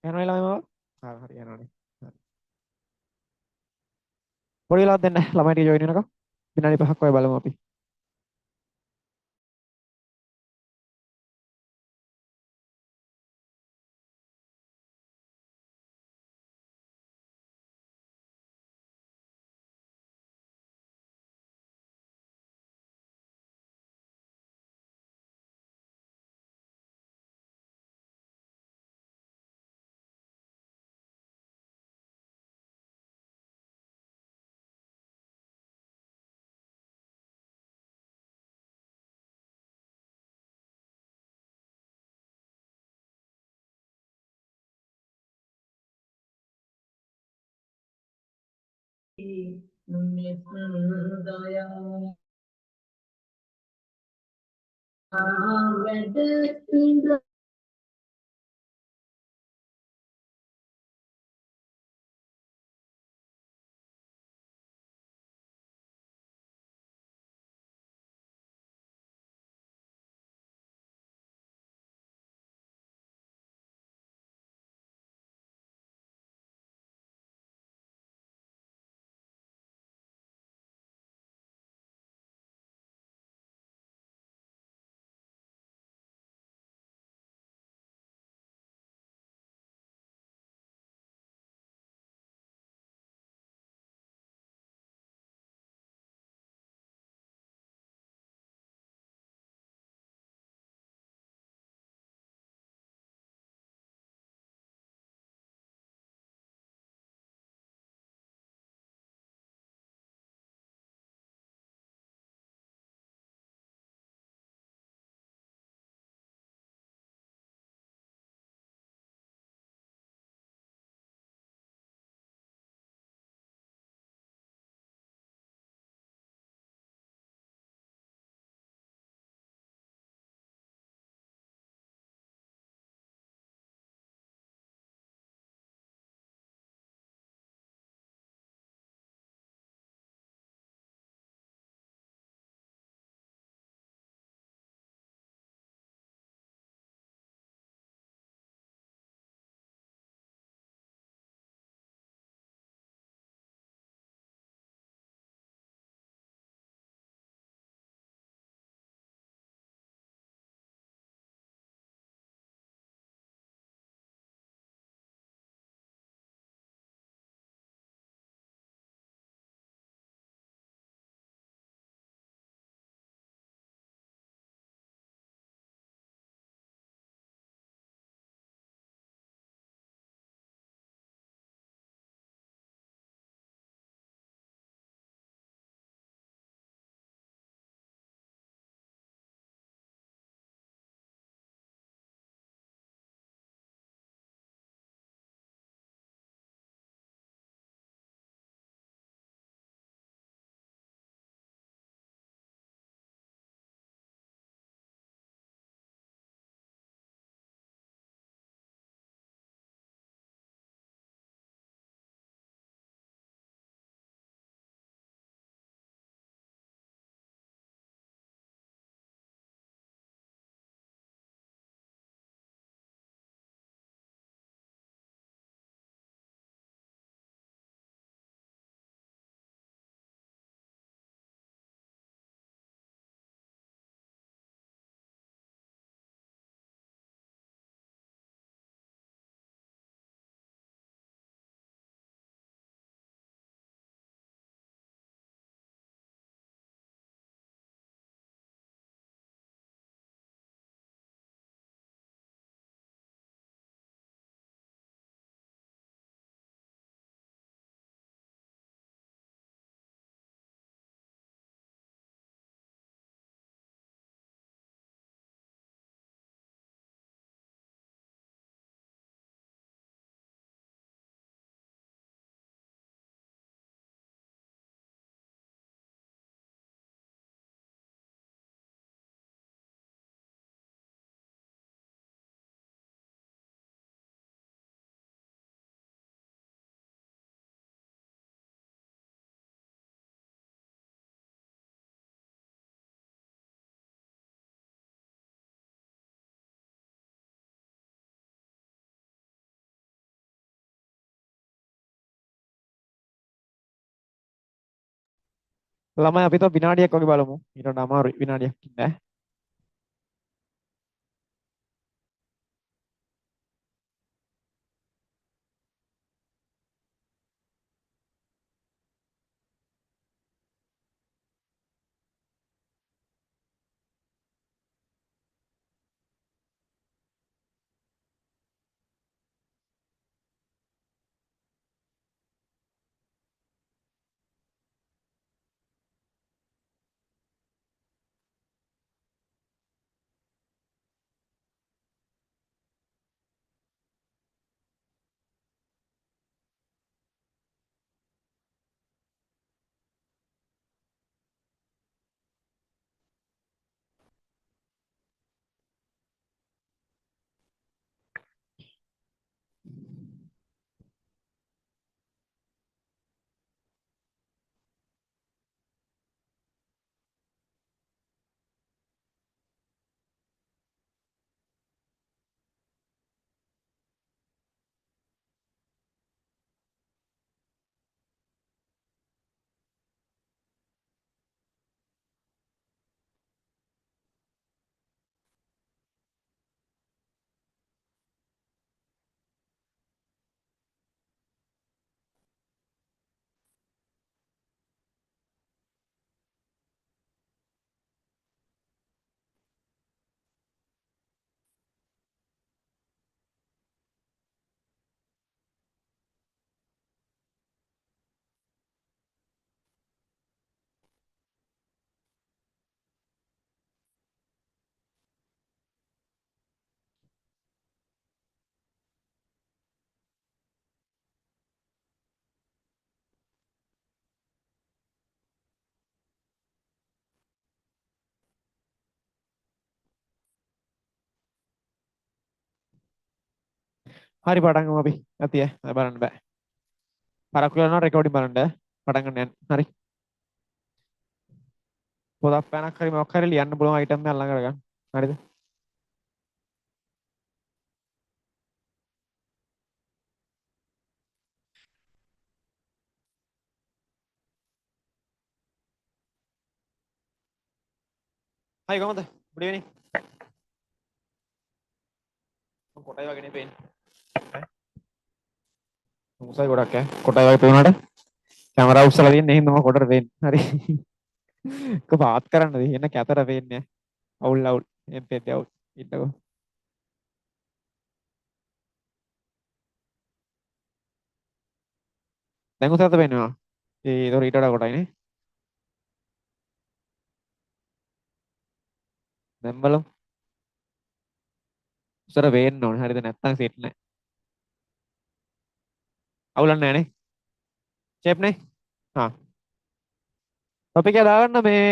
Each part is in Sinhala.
යනවා ළමයි මාව. හරි යනවානේ. හරි. පොඩි වෙලාවක් දෙන්න ළමයි ටික ජොයින් වෙනකම්. විනාඩි 5ක් වගේ බලමු අපි. ළමයි අපි තව විනාඩියක් වගේ බලමු. ඊට වඩා අමාරුයි විනාඩියක් ඉන්න. හරි පටන් ගමු අපි. ඇති බලන්න බෑ. පරක්කු කරනවා රෙකෝඩින් බලන්න. පටන් ගන්න යන්න. හරි. පොතක් පැනක් හරි මොකක් හරි ලියන්න පුළුවන් අයිටම් එකක් ළඟ කරගන්න. හරිද? හයි කොහමද? good evening. කොටයි වගේ නේ පේන්නේ. මුසයි ගොඩක් කොටයි වගේ පේනවාට කැමරා උස්සලා තියෙන්නේ එහෙනම් මම කොටට පේන්නේ. හරි. ඒක පාත් කරන්නද? එන්න කැතර පේන්නේ. අවුල් අවුල්. එම් පෙද්ද අවුල්. ඉන්නකෝ. දැන් උසත පේනවා. ඒක ඊට වඩා කොටයි නේ. දැන් බලමු. උසර පේන්න ඕනේ. හරිද? නැත්තම් සෙට් නෑ. අවුලක් නෑ නේ. ෂේප් නේ. හා. ටොපික් එක දාගන්න මේ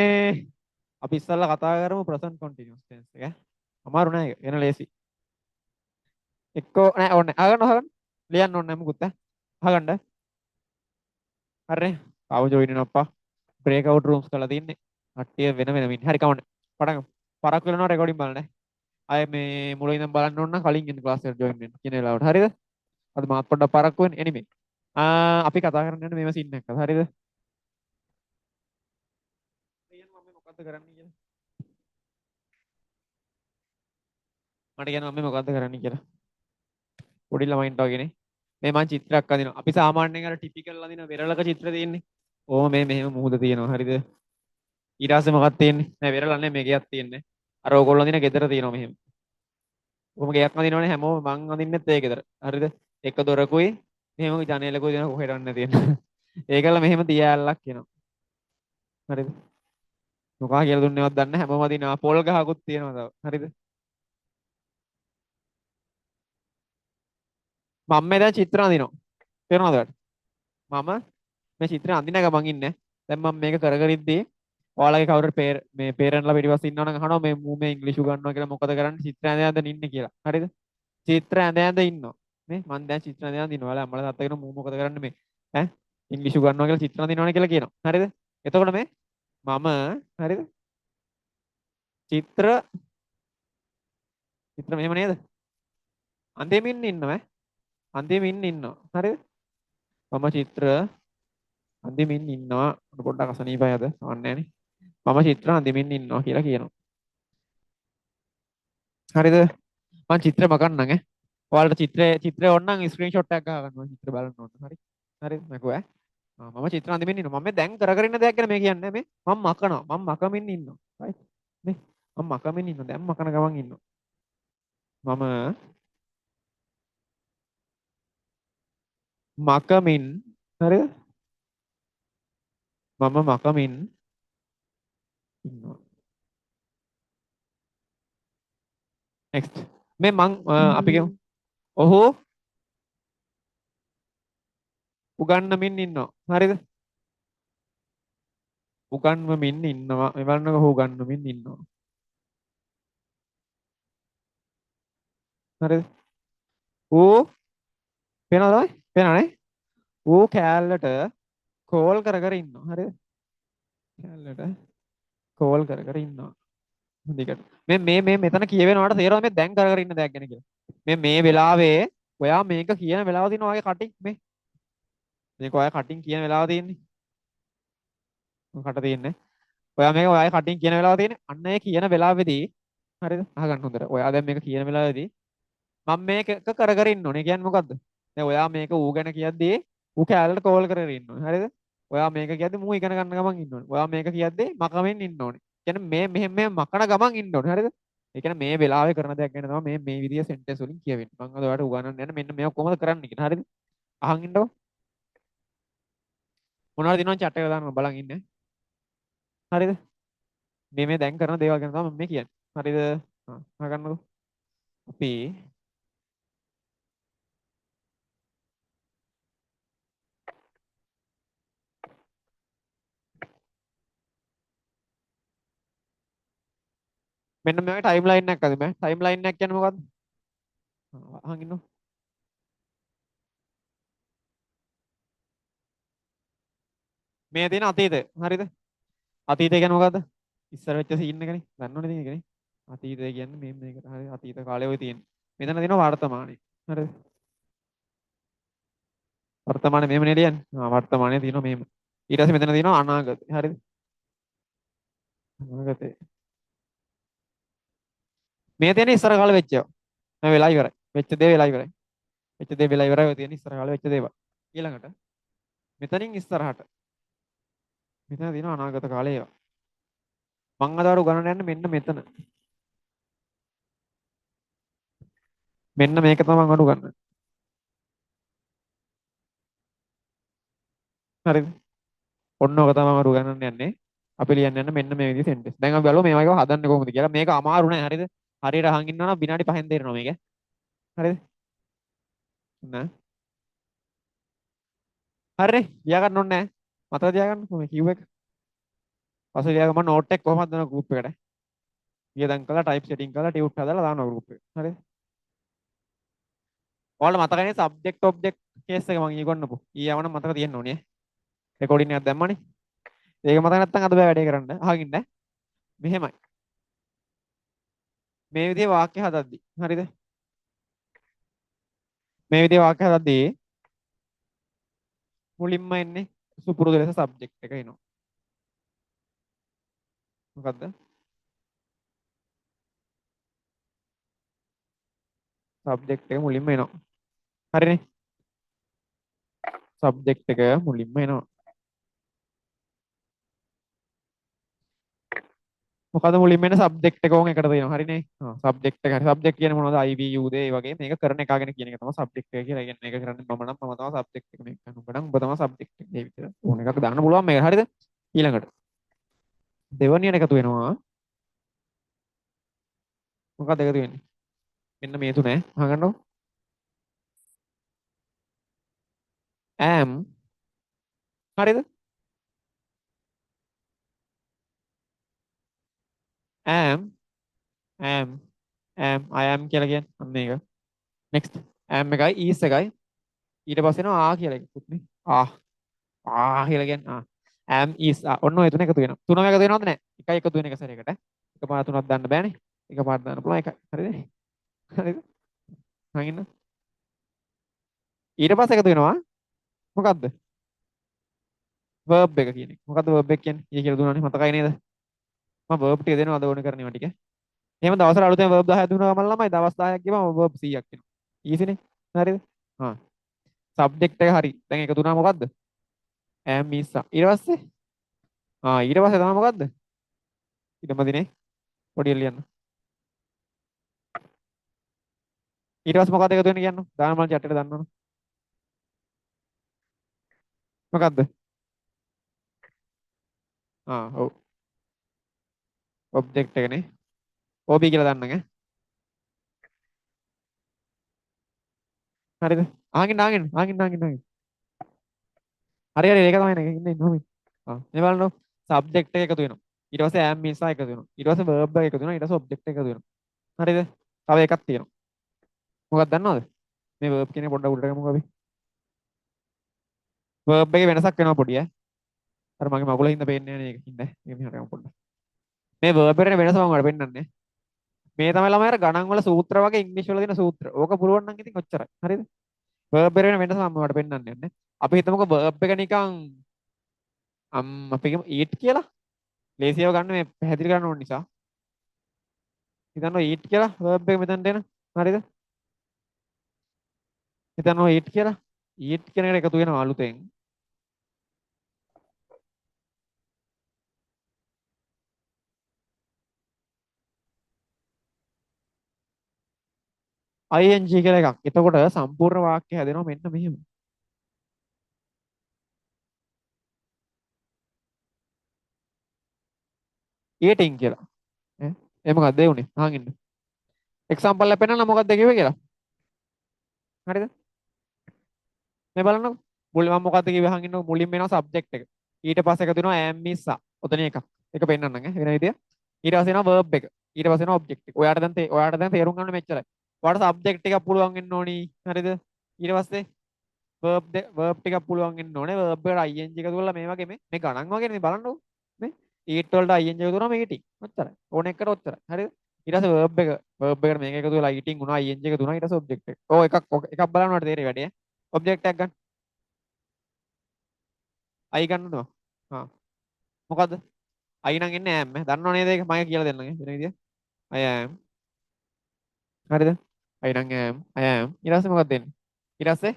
අපි ඉස්සල්ලා කතා කරමු ප්‍රසන්ට් කන්ටිනියුස් ටෙන්ස් එක. අමාරු නෑ ඒක. එන ලේසි. එක්කෝ නෑ ඕනේ. අහගන්න. ලියන්න ඕනේ නෑ මුකුත් අහගන්න. හරිනේ. ආව ජොයින් වෙන අප්පා. බ්‍රේක් අවුට් රූම්ස් කරලා තින්නේ. කට්ටිය වෙන වෙනම ඉන්නේ. හරි කවන්න. පටන් ගමු. පරක් වෙනවා රෙකෝඩින් බලන්න. අය මේ මුලින් ඉඳන් බලන්න ඕන නම් කලින් ඉන්න ක්ලාස් එකට ජොයින් වෙන්න කියන වෙලාවට. හරිද? අද මාත් පොඩ්ඩක් පරක්කු වෙන්න එනිමේ. අපි කතා කරන්න යන්නේ මේව සීන් එකක්. හරිද? කියන්න මම මොකද්ද කරන්න කියලා. මට කියන්න මම මොකද්ද කරන්න කියලා. පොඩි ළමයින්ට වගේනේ. මේ මං චිත්‍රයක් අඳිනවා. අපි සාමාන්‍යයෙන් අර ටිපිකල් අඳින වෙරළක චිත්‍ර තියෙන්නේ. ඕම මේ මෙහෙම මුහුද තියෙනවා. හරිද? ඊට පස්සේ මොකක්ද තියෙන්නේ? නෑ වෙරළ නැහැ මේකයක් තියෙන්නේ. අර ඕගොල්ලෝ අඳින ගෙදර තියෙනවා මෙහෙම. කොහොම ගයක් අඳිනවනේ හැමෝම මං අඳින්නෙත් ඒ ගෙදර. හරිද? එක දොරකුයි මෙහෙම ජනේලකුයි දෙන කොහෙට යන්න තියෙන්නේ. ඒකල මෙහෙම තියාල්ලක් කියනවා. හරිද? මොකා කියලා දුන්නේවත් දන්නේ නැහැ. හැමෝම අඳිනවා. පොල් ගහකුත් තියෙනවා තව. හරිද? මම මේ දැන් චිත්‍ර අඳිනවා. තේරෙනවද ඔයාලට? මම මේ චිත්‍රය අඳින ගමන් ඉන්නේ. දැන් මම මේක කර කර ඉද්දී ඔයාලගේ කවුරුත් මේ පේරන්ට්ලා පිටිපස්සේ ඉන්නවනම් අහනවා මේ මූ මේ ඉංග්‍රීසි උගන්වනවා කියලා මොකද කරන්නේ? චිත්‍ර ඇඳ ඇඳ ඉන්නේ කියලා. හරිද? චිත්‍ර ඇඳ ඇඳ ඉන්නවා. මේ මම දැන් චිත්‍ර ඇඳ ඇඳ ඉන්නවා. ඔයාලා අම්මලා තාත්තා කියන මූ මොකද කරන්නේ මේ? ඈ ඉංග්‍රීසි උගන්වනවා කියලා චිත්‍ර අඳිනවනේ කියලා කියනවා. හරිද? එතකොට මේ මම හරිද? චිත්‍ර චිත්‍ර මෙහෙම නේද? අන්තිමින් ඉන්නවා ඈ. අන්තිමින් ඉන්නවා. හරිද? මම චිත්‍ර අඳිමින් ඉන්නවා. පොඩ්ඩක් අසනීපයි අද. වන්නේ නැහනේ. මම චිත්‍ර අඳිමින් ඉන්නවා කියලා කියනවා. හරිද? මම චිත්‍ර මකන්නම් ඈ. ඔයාලට චිත්‍රය ඕනනම් ස්ක්‍රීන්ෂොට් එකක් ගහ ගන්න. චිත්‍ර බලන්න ඕන. හරි. හරි මකුව ඈ. මම චිත්‍ර අඳිමින් ඉන්නවා. මම මේ දැන් කර කර ඉන්න දෙයක් ගැන මේ කියන්නේ මේ. මම මකනවා. මම මකමින් ඉන්නවා. right? මේ මම මකමින් ඉන්නවා. දැන් මකන ගමන් ඉන්නවා. මම මකමින් හරිද? මම මකමින් ඉන්නවා. next. මේ මං අපි කියමු. ඔහු උගන්වමින් ඉන්නවා. හරිද? උගන්වමින් ඉන්නවා. මේ බලන්නකො ඔහු උගන්වමින් ඉන්නවා. හරිද? ඌ පේනවද? පේනවනේ? ඌ කෑල්ලට කෝල් කර කර ඉන්නවා. හරිද? කෑල්ලට කෝල් කර කර ඉන්නවා. හොඳට. මේ මෙතන කියවෙනවට තේරෙනවා මේ දැන් කර කර ඉන්න දෙයක් ගැන කියලා. මේ වෙලාවේ ඔයා මේක කියන වෙලාව තියෙනවා ඔයාගේ කටින් මේ. මේක ඔයා කටින් කියන වෙලාව තියෙන්නේ. කට තියෙන්නේ. ඔයා මේක ඔයාගේ කටින් කියන වෙලාව තියෙන්නේ. අන්න ඒ කියන වෙලාවේදී හරිද? අහගන්න හොඳට. ඔයා දැන් මේක කියන වෙලාවේදී මම මේක කර කර ඉන්න ඕනේ. කියන්නේ මොකද්ද? දැන් ඔයා මේක ඌ ගැන කියද්දී ඌ කැලලට කෝල් කරගෙන ඉන්න ඕනේ. හරිද? ඔයා මේක කියද්දී මූ ඉගෙන ගන්න ගමන් ඉන්න ඕනේ. ඔයා මේක කියද්දී මකමින් ඉන්න ඕනේ. කියන්නේ මෙහෙම මකන ගමන් ඉන්න ඕනේ. හරිද? ඒ කියන්නේ මේ වෙලාවේ කරන දෙයක් ගැන තමයි මේ විදිය සෙන්ටෙන්ස් වලින් කියවෙන්නේ. මම අද ඔයාලට උගන්වන්න යන මෙන්න මේක කොහොමද කරන්න කියලා. හරිද? අහන් ඉන්නකො. මොනවද දිනවන chat එක දාන්න බලන් ඉන්න. හරිද? මේ දැන් කරන දේවල් ගැන තමයි මම මේ කියන්නේ. හරිද? අහගන්නකො. අපි මෙන්න මේ වගේ ටයිම් ලයින් එකක් අද මේ ටයිම් ලයින් එකක් කියන්නේ මොකද්ද? අහන් ඉන්නකො. මේ තියෙන අතීතය. හරිද? අතීතය කියන්නේ මොකද්ද? ඉස්සර වෙච්ච සීන් එකනේ. දන්නවනේ ඉතින් ඒකනේ. අතීතය කියන්නේ මේකට. හරි අතීත කාලේ ඔය තියෙන්නේ. මෙතන තියෙනවා වර්තමානයේ. හරිද? වර්තමානයේ මෙහෙම නේ ලියන්නේ. වර්තමානයේ තියෙනවා මෙහෙම. ඊට පස්සේ මෙතන තියෙනවා අනාගතය. හරිද? අනාගතේ. මේ තියෙන ඉස්සර කාලේ වෙච්ච ඒවා. මේ වෙලා ඉවරයි. වෙච්ච දේ වෙලා ඉවරයි. වෙච්ච දේ වෙලා ඉවරයි. ඔය තියෙන ඉස්සර කාලේ වෙච්ච දේවල්. ඊළඟට මෙතනින් ඉස්සරහට මෙතන තියෙනවා අනාගත කාලේ ඒවා. මං අදවරු ගණන යන්නේ මෙන්න මෙතන. මෙන්න මේක තමයි මං අඩු ගන්න. හරිද? ඔන්න ඔක තමයි මම අඩු ගණන් යන්නේ. අපි ලියන්න යන මෙන්න මේ විදිහේ සෙන්ටෙන්ස්. දැන් අපි බලමු මේවා හදන්නේ කොහොමද කියලා. මේක අමාරු නෑ හරිද? හරියට අහන් ඉන්නවා නම් විනාඩි 5න් තේරෙනවා මේක. හරිද? නෑ. හරිනේ. ලියා ගන්න ඕනේ නෑ. මතක තියාගන්න මේ කිව් එක. පස්සේ ලියා ගන්න මම නෝට් එක කොහොමද දාන ගෲප් එකට. වියදම් කරලා ටයිප් සෙටින් කරලා ටියුට් හදලා දානවා ගෲප් එකට. හරිද? ඔයාලට මතකනේ සබ්ජෙක්ට් ඔබ්ජෙක්ට් කේස් එක මම ඊගොන්නපු. ඊයවනම් මතක තියෙන්න ඕනේ. රෙකෝඩින් එකක් දැම්මනේ. ඒක මතක නැත්නම් අද බෑ වැඩේ කරන්න. අහගෙන ඉන්න. මෙහෙමයි. මේ විදිහේ වාක්‍ය හදද්දි. හරිද? මේ විදිහේ වාක්‍ය හදද්දි මුලින්ම එන්නේ සුපුරුදු ලෙස සබ්ජෙක්ට් එක එනවා. මොකද්ද? සබ්ජෙක්ට් එක මුලින්ම එනවා. හරිනේ? සබ්ජෙක්ට් එක මුලින්ම එනවා. මොකද මුලින්ම එන සබ්ජෙක්ට් එක ඕන් එකට දෙනවා. හරිනේ? සබ්ජෙක්ට් එක හරි සබ්ජෙක්ට් කියන්නේ මොනවද? I V U දේ වගේ මේක කරන එක ගැන කියන එක තමයි සබ්ජෙක්ට් එක කියලා. කියන්නේ මේක කරන්නේ මම නම් මම තමයි සබ්ජෙක්ට් එක මේක කරන. ඔබ නම් ඔබ තමයි සබ්ජෙක්ට් එක. මේ විතර ඕන එකක් දාන්න පුළුවන් මේක. හරිද? ඊළඟට දෙවනියට එකතු වෙනවා. මොකක්ද එකතු වෙන්නේ? මෙන්න මේ තුනේ. අහගන්නකො. am හරිද? am I am කියලා කියන්නේ අන්න ඒක. next am එකයි is එකයි ඊට පස්සේ එනවා ආ කියලා එකකුත් නේ. කියලා කියන්නේ am is ඔන්න ඔය තුන එකතු වෙනවා. තුනම එකතු වෙනවද නැහැ? එකයි එකතු වෙන එක සැරයකට. එකපාර තුනක් දාන්න බෑනේ. එකපාර දාන්න පුළුවන් එකයි. හරිද? හරිද? හංගින්න. ඊට පස්සේ එකතු වෙනවා මොකද්ද? verb එක කියන එක. මොකද්ද verb එක කියන්නේ? ඊයේ කියලා දුන්නානේ මතකයි නේද? මම verb ටික දෙනවා අද ඕනේ කරන්නේ ටික. එහෙම දවසට අලුතෙන් verb 10ක් දුන්නා ගමන් ළමයි දවස් 10ක් ගියම verb 100ක් එනවා. ඊසිනේ. හරිද? හා. subject එක හරි. දැන් ඒක දුන්නා මොකද්ද? am is are. ඊට පස්සේ ඊට පස්සේ තමයි මොකද්ද? ඊටමදිනේ පොඩි ලියන්න. ඊට පස්සේ මොකද්ද එකතු වෙන්නේ කියන්න. දාන මල් චැට් එකට දාන්නවනේ. මොකද්ද? ඔව්. object එකනේ. OB කියලා දාන්න ඈ. හරිද? ආගෙන. හරි ඒක තමයි නේ ඉන්නේ ඉන්නේ. මේ බලන්න subject එක එකතු වෙනවා. ඊට පස්සේ am is are එකතු වෙනවා. ඊට පස්සේ verb එක එකතු වෙනවා. ඊට පස්සේ object එක එකතු වෙනවා. හරිද? තව එකක් තියෙනවා. මොකක්ද දන්නවද? මේ verb කියන්නේ පොඩ්ඩක් උඩට ගමුකෝ අපි. verb එකේ වෙනසක් වෙනවා පොඩි ඈ. අර මගේ මගුල හින්දා පේන්නේ නැහැ නේ ඒක හින්දා. මේක මෙහාට ගමු පොඩ්ඩක්. මේ verb එකේ වෙනස මම ඔයාලට පෙන්නන්නේ. මේ තමයි ළමයි අර ගණන් වල සූත්‍ර වගේ ඉංග්‍රීසි වල දෙන සූත්‍ර. ඕක පුළුවන් නම් ඉතින් ඔච්චරයි. හරිද? verb එකේ වෙනස මම ඔයාලට පෙන්නන්නේ නැහැ. අපි හිතමුකෝ verb එක නිකන් අපි කියමු eat කියලා. ලේසියව ගන්න මේ පැහැදිලි කරන්න ඕන නිසා. හිතන්න eat කියලා verb එක මෙතනට එන. හරිද? හිතන්න eat කියලා. eat කියන එකට එකතු වෙනවා අලුතෙන්. ing කියලා එකක්. එතකොට සම්පූර්ණ වාක්‍ය හැදෙනවා මෙන්න මෙහෙම. eating කියලා. ඈ මොකක්ද ඒ උනේ? අහන් ඉන්න. එක්සැම්පල් එක පෙන්නන්න මොකක්ද කිව්වේ කියලා. හරිද? මේ බලන්නකො. මුලින් මම මොකක්ද කිව්වේ අහන් ඉන්නකො. මුලින් වෙනවා subject එක. ඊට පස්සේ එකතු වෙනවා am is are. ඔතන එකක්. ඒක පෙන්නන්නම් ඈ වෙන විදිය. ඊට පස්සේ එනවා verb එක. ඊට පස්සේ එනවා object එක. ඔයාට දැන් තේරුම් ගන්න මෙච්චරයි. ඔයාට subject එකක් පුළුවන් වෙන්න ඕනි. හරිද? ඊට පස්සේ verb ටිකක් පුළුවන් වෙන්න ඕනේ. verb එකට ing එකතු කරලා මේ වගේ මේ ගණන් වගේනේ බලන්නකො. මේ eat වලට ing එකතු කරනවා eating. ඔච්චරයි. ඕන එකට ඔච්චරයි. හරිද? ඊට පස්සේ verb එකට මේක එකතු වෙලා eating වුණා ing එකතු වුණා ඊට පස්සේ object එක. එකක් බලන්නවට තේරෙයි වැඩි ඈ. object එකක් ගන්න. I ගන්නනවා. මොකද්ද? I නම් එන්නේ am. දන්නව නේද ඒක? මම කියලා දෙන්නම් වෙන විදිය. I am. හරිද? I නම් am. ඊට පස්සේ මොකක්ද දෙන්නේ? ඊට පස්සේ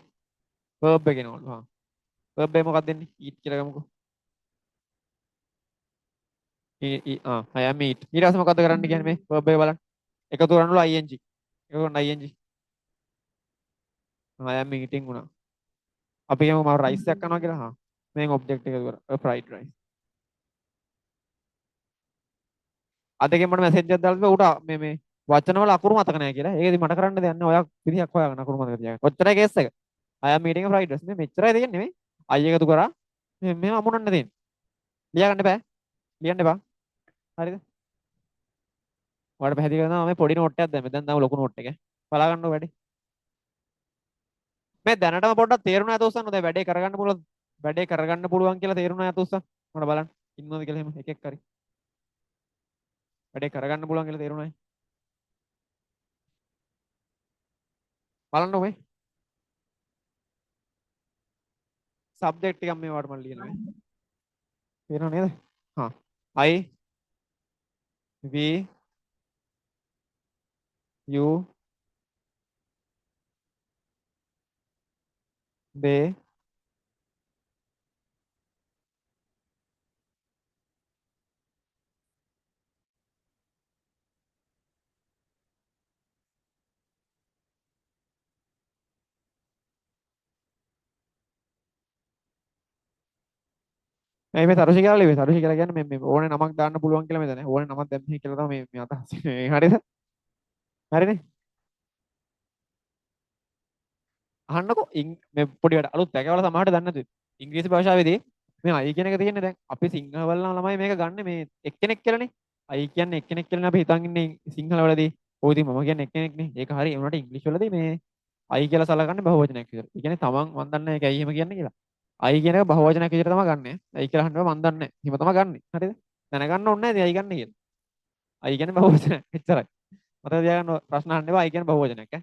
verb එක එනවලු. verb එක මොකක්ද දෙන්නේ? eat කියලා ගමුකෝ. I am eat. ඊට පස්සේ මොකද්ද කරන්න කියන්නේ මේ verb එක බලන්න. එකතු කරනවලු ing. එකතු කරන ing. I am eating වුණා. අපි කියමු මම rice එකක් කනවා කියලා. මේක object එක එකතු කරා. fried rice. අදගෙන් මට මැසේජ් එකක් දාලා උට මේ වචන වල අකුරු මතක නැහැ කියලා. ඒක ඉතින් මට කරන්න දෙයක් නැහැ. ඔයා විදිහක් හොයාගන්න අකුරු මතක තියාගන්න. ඔච්චරයි කේස් එක. I am eating a fried rice. මේ මෙච්චරයි තියෙන්නේ මේ. I එකතු කරා. මෙහෙම අමුණන්න තියෙන්නේ. ලියා ගන්න බෑ. ලියන්න එපා. හරිද? ඔයාලට පැහැදිලි කරනවා මේ පොඩි නෝට් එකක් දැම්මේ. දැන් දාමු ලොකු නෝට් එක. බලා ගන්නකො වැඩි. මේ දැනටම පොඩ්ඩක් තේරුණා නැත උස්සන්න. දැන් වැඩේ කරගන්න පුළුවන් කියලා තේරුණා නැත උස්සන්න. මට බලන්න. ඉන්නවද කියලා එහෙම එකෙක් හරි. වැඩේ කරගන්න පුළුවන් කියලා තේරුණායි. බලන්නකො මේ. සබ්ජෙක්ට් ටිකක් මේ වට මම ලියනවා. තේරෙනව නේද? I we you they මේ තරුෂි කියලා ලිව්වේ. තරුෂි කියලා කියන්නේ මේ ඕනේ නමක් දාන්න පුළුවන් කියලා මෙතන. ඕනේ නමක් දැම්මේ කියලා තමයි මේ අදහස්. හරිද? හරිනේ? අහන්නකෝ මේ පොඩි වැඩ අලුත් පැකවල සමහරට දන්නේ නැතුයි. ඉංග්‍රීසි භාෂාවේදී මේ I කියන එක තියෙන්නේ දැන් අපි සිංහල ළමයි මේක ගන්න මේ එක්කෙනෙක් කියලානේ. I කියන්නේ එක්කෙනෙක් කියලානේ අපි හිතන් ඉන්නේ සිංහල වලදී. ඔය ඉතින් මම කියන්නේ එක්කෙනෙක්නේ. ඒක හරි. ඒ වුණාට ඉංග්‍රීසි වලදී මේ I කියලා සලකන්නේ බහුවචනයක් විදියට. ඒ කියන්නේ තමන් මන් දන්නේ නැහැ ඒක ඇයි එහෙම කියන්නේ කියලා. I කියන එක බහුවචනයක් විදියට තමයි ගන්නෙ. I කියලා අහන්නව මන් දන්නේ නැහැ. එහෙම තමයි ගන්නෙ. හරිද? දැනගන්න ඕනේ නැහැ ඉතින් I ගන්න කියලා. I කියන්නේ බහුවචනයක්. එච්චරයි. මතක තියාගන්න ප්‍රශ්න අහන්න එපා I කියන්නේ බහුවචනයක් ඈ.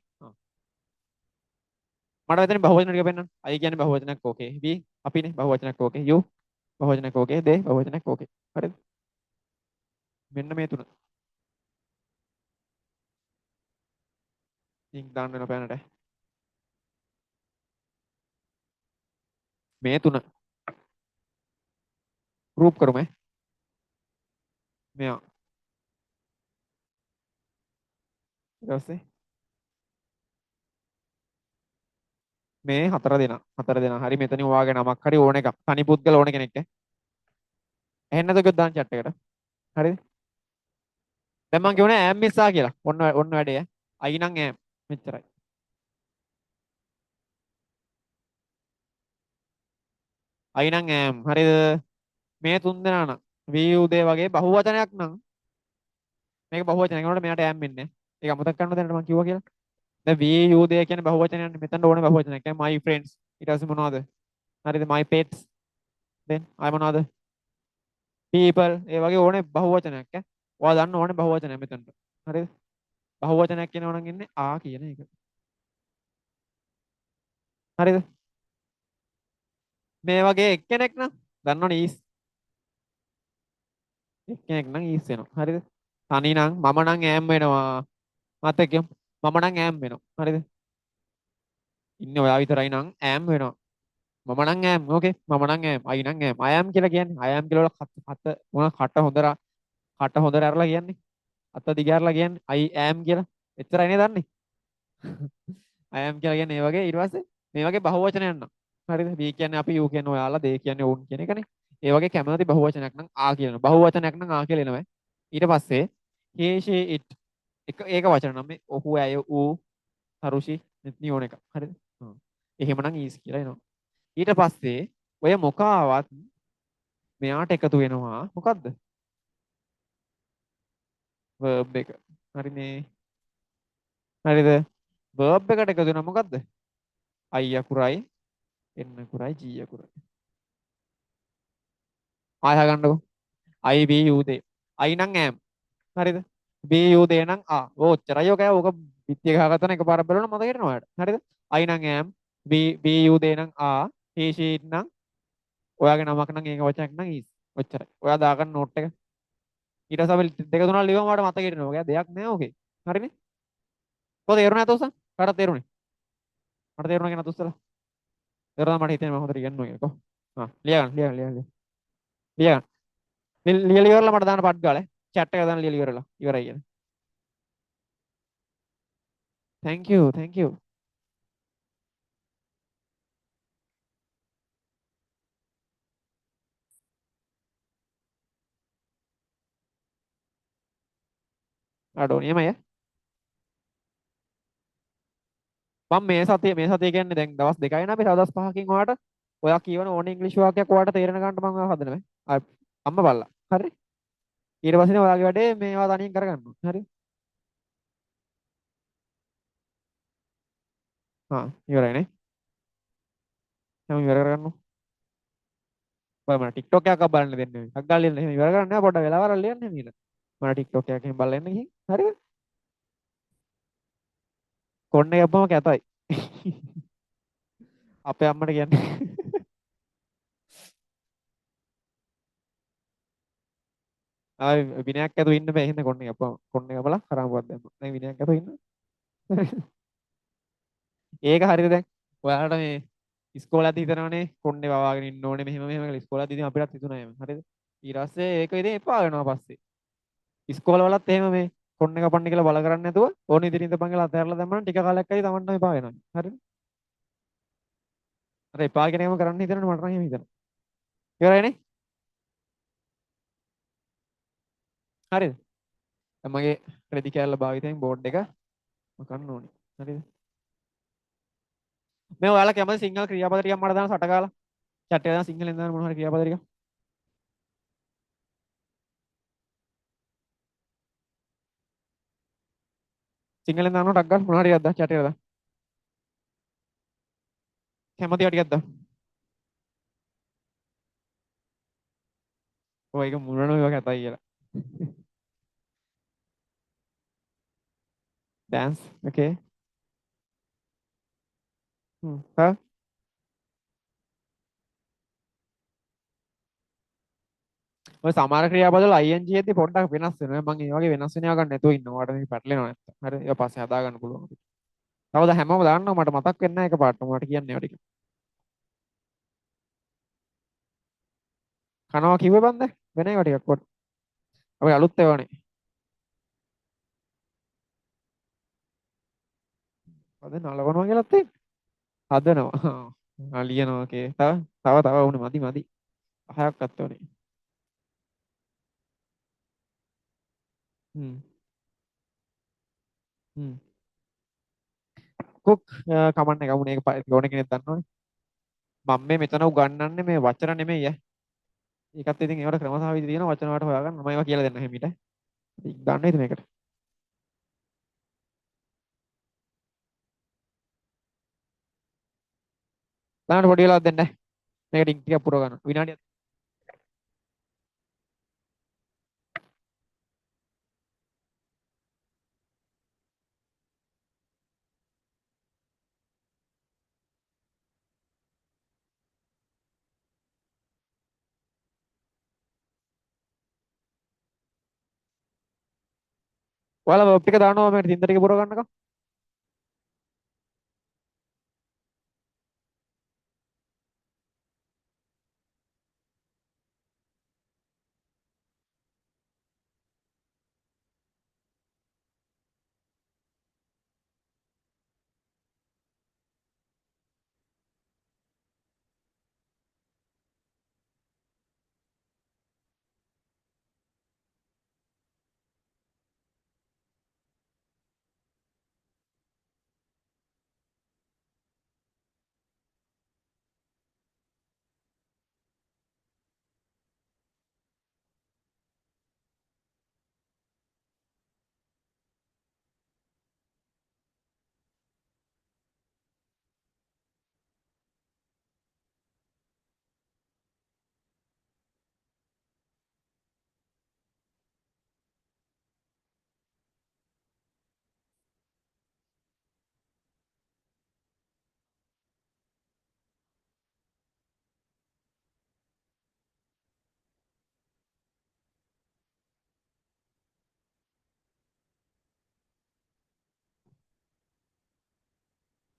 මට මෙතන බහුවචන ටික පෙන්නන්න. I කියන්නේ බහුවචනයක් ඕකේ. we අපිනේ බහුවචනයක් okay. you බහුවචනයක් ඕකේ දේ බහුවචනයක් ඕකේ. හරිද? මෙන්න මේ තුන. ලින්ක් දාන්න වෙන පැනට. මේ තුන ගෲප් කරමු ඈ. මෙයා ඊට පස්සේ මේ හතර දෙනා හරි මෙතනින් ඔයාගේ නමක් හරි ඕන එකක් තනි පුද්ගල ඕන කෙනෙක් ඈ. එහෙනම් නැතක දාන්න chat එකට. හරිද? දැන් මම කියුණා ඈම් මිස්සා කියලා. ඔන්න වැඩේ ඈ. අයි නම් ඈම්. මෙච්චරයි. අයි නම් ඈම්. හරිද? මේ තුන් දෙනා නම් වී උදේ වගේ බහුවචනයක් නම් මේක බහුවචනයක් වුණාට මෙයාට ඈම් වෙන්නේ නැහැ. ඒක අමතක කරන්න දැනට මම කිව්වා කියලා. දැන් වී උදේ කියන්නේ බහුවචනයන්නේ මෙතන ඕනේ බහුවචනයක්. කියන්නේ my friends. ඊට පස්සේ මොනවද? හරිද? my pets. then ආය මොනවද? people. ඒ වගේ ඕනේ බහුවචනයක් ඈ. ඔයා දන්න ඕනේ බහුවචනයක් මෙතනට. හරිද? බහුවචනයක් කියනවා නම් ඉන්නේ ආ කියන එක. හරිද? මේ වගේ එක්කෙනෙක් නම් දන්නවනේ ඊස්. එක්කෙනෙක් නම් ඊස් වෙනවා. හරිද? තනි නම් මම නම් ඈම් වෙනවා. මතක කියමු. මම නම් ඈම් වෙනවා. හරිද? ඉන්නේ ඔයා විතරයි නම් ඈම් වෙනවා. මම නම් ඈම්. ඕකේ. මම නම් ඈම්. අයි නම් ඈම්. I am කියලා කියන්නේ. I am කියලා මොන කට හොඳට අරලා කියන්නේ. අත දිග අරලා කියන්නේ I am කියලා. එච්චරයි නේ දන්නේ. I am කියලා කියන්නේ මේ වගේ ඊට පස්සේ මේ වගේ බහුවචනයක් නම්. හරිද? we කියන්නේ අපි you කියන්නේ ඔයාලා they කියන්නේ උන් කියන එකනේ. ඒ වගේ කැමති බහුවචනයක් නම් ආ කියනවා. බහුවචනයක් නම් ආ කියලා එනවා. ඊට පස්සේ he she it ඒක වචන නම් මේ ඔහු ඇය ඌ තරුෂි නියෝන එක. හරිද? එහෙමනම් is කියලා එනවා. ඊට පස්සේ ඔය මොකාවත් මෙයාට එකතු වෙනවා මොකද්ද? verb එක. හරිනේ. හරිද? verb එකට එකතු වෙනවා මොකද්ද? I අකුරයි N අකුරයි G අකුරයි. ආය ගන්නකො. I be you they. I නම් am. හරිද? be you they නම් ආ. ඔච්චරයි ඔක ඕක පිටිය ගහගත්තා නම් එකපාරක් බලනවා මතක හිටිනවා ඔයාලට. හරිද? I නම් am. be you they නම් ආ. he she it නම් ඔයාගේ නමක් නම් ඒක වචනයක් නම් is. ඔච්චරයි. ඔයා දාගන්න නෝට් එක. ඊට පස්සේ අපි දෙක තුනක් ලියවම මට මතක හිටිනවා. ඔයා දෙයක් නෑ ඕකේ. හරිනේ? කොහොමද තේරුණා නැතොස්සන්? කාටද තේරුණේ? මට තේරුණා කියන අතුස්සලා. තේරුණා මට හිතෙනවා මම හොඳට ඉගෙනුවා කියලා. කොහොම? ලියගන්න. ලියගන්න. ලියලා ඉවරලා මට දාන්න පට් ගාලා. chat එක දාන්න ලියලා ඉවරලා. ඉවරයි කියලා. thank you. thank you. අඩෝ නියමයි. මම මේ සතිය කියන්නේ දැන් දවස් දෙකයි නේ අපි තව දවස් 5කින් ඔයාලට ඔයා කියවන ඕන ඉංග්‍රීසි වාක්‍යයක් ඔයාලට තේරෙන ගන්නට මම ඔයාව හදනවා. අම්ම බල්ලා. හරි? ඊට පස්සේ ඔයාගේ වැඩේ මේවා තනියෙන් කරගන්නවා. හරි? ඉවරයි නේ. මම ඉවර කරගන්නවා. ඔය මම TikTok එකක් බලන්න දෙන්නේ. ටක් ගාලා ලියන්න. එහෙම ඉවර කරන්න නෑ පොඩ්ඩක් වෙලාව අරන් ලියන්න මේක. මම TikTok එකක් එහෙම බලන්න ගිහින්. හරිද? කොන්න යපම කැතයි. අපේ අම්මට කියන්නේ. ආයි විනයක් ඇතුව ඉන්න බෑ එහෙනම් කොන්න යපම. කොන්න යපලා කරාමුවක් දැම්මා. දැන් විනයක් ඇතුව ඉන්න. ඒක හරිද දැන්? ඔයාලට මේ ඉස්කෝලේදී හිතනවනේ කොන්නේ වවාගෙන ඉන්න ඕනේ මෙහෙම කියලා ඉස්කෝලේදී ඉතින් අපිටත් හිතුණා එහෙම. හරිද? ඊට පස්සේ ඒක ඉතින් එපා වෙනවා පස්සේ. ඉස්කෝලවලත් එහෙම මේ කොන්න කපන්න කියලා බල කරන්නේ නැතුව ඕන ඉදිරියට ඉඳපන් කියලා අතහැරලා දැම්මම ටික කාලයක් ඇයි Tamanටම එපා වෙනවා. හරිද? අර එපා කියන එකම කරන්න හිතනවනේ මට නම් එහෙම හිතෙනවා. ඉවරයිනේ? හරිද? දැන් මගේ රෙදි කෑල්ල භාවිතයෙන් බෝඩ් එක මකන්න ඕනේ. හරිද? මේ ඔයාලා කැමති සිංහල ක්‍රියාපද ටිකක් මට දාන්න සටකාලා. chat එකේ දාන්න සිංහලෙන් දාන්න මොනවා හරි ක්‍රියාපද ටිකක්. සිංහලෙන් දාන්න ටක් ගන්න මොනවා හරි එකක් දාන්න chat එකට දාන්න. කැමති ඒවා ටිකක් දාන්න. ඔය ඒක මුලන ඒවා කැතයි කියලා. dance. Okay. හා ඔය සමහර ක්‍රියාපදවල ing එකදී පොඩ්ඩක් වෙනස් වෙනවා. මම ඒ වගේ වෙනස් වෙන ඒවා ගන්න නැතුව ඉන්නවා. වාට මේක පැටලෙනවා නැත්තම්. හරි. ඒක පස්සේ හදා ගන්න පුළුවන්. තවද හැමෝම දාන්නවා මට මතක් වෙන්නේ නැහැ එකපාරට. මට කියන්නේ ඒවා ටික. කනවා කිව්වේ බන්ද? වෙන ඒවා ටිකක් කොට. අපි අලුත් ඒවානේ. අද නලවනවා කියලාත් තියෙන්නේ. හදනවා. ලියනවා ඕකේ. තව උනේ මදි මදි. 6ක් අත් උනේ. හ්ම්. හ්ම්. කොක් කමන්න එක උනේ ඒක ඕන කෙනෙක් දන්නවනේ. මම මෙතන උගන්වන්නේ මේ වචන නෙමෙයි ඈ. ඒකත් ඉතින් ඒවට ක්‍රමසහ විදි තියෙනවා වචන වලට හොයාගන්න. මම ඒවා කියලා දෙන්න හැමිට. ඉතින් ගන්න ඉතින් මේකට. ළඟට පොඩි වෙලාවක් දෙන්න. මේක ටික ටිකක් පුරව ගන්න. විනාඩියක්. ඔයාලා වෙබ් එක දානවා මේකට තින්දර ටික පුරව ගන්නකම්.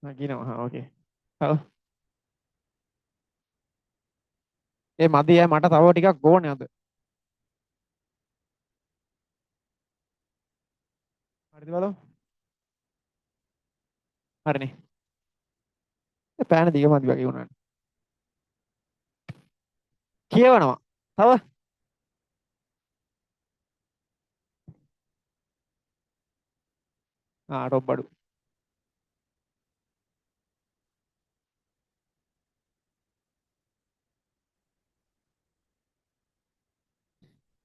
නගිනවා. හා ඕකේ. ඔව්. ඒ මදි ඈ මට තව ටිකක් ඕනේ අද. හරිද බලමු. හරිනේ. ඒ පෑන දිග මදි වගේ වුණානේ. කියවනවා. තව ටොප් බඩු.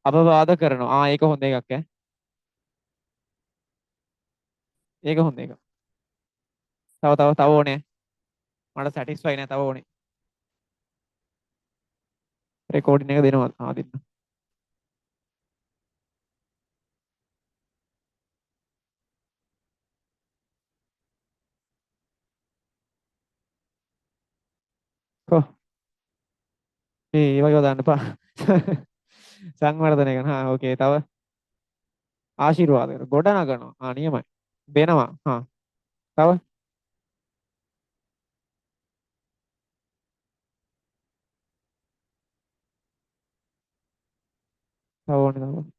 අපවාද කරනවා. ඒක හොඳ එකක් ඈ. ඒක හොඳ එකක්. තව ඕනේ. මට සැටිස්ෆයි නෑ තව ඕනේ. රෙකෝඩින් එක දෙනවා. දෙන්න. කො ඒ වගේ දාන්න එපා. සංවර්ධනය කරන. ඕකේ තව ආශිර්වාද කර. ගොඩ නගනවා. නියමයි. බෙනවා. තව ඕනේ තව.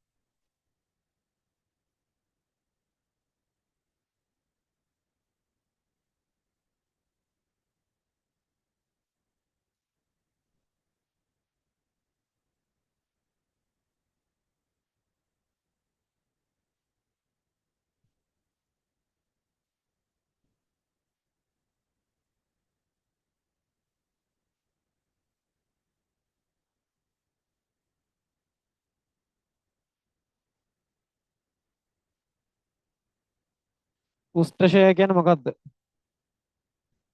උස්ත්‍රශය කියන්නේ මොකද්ද?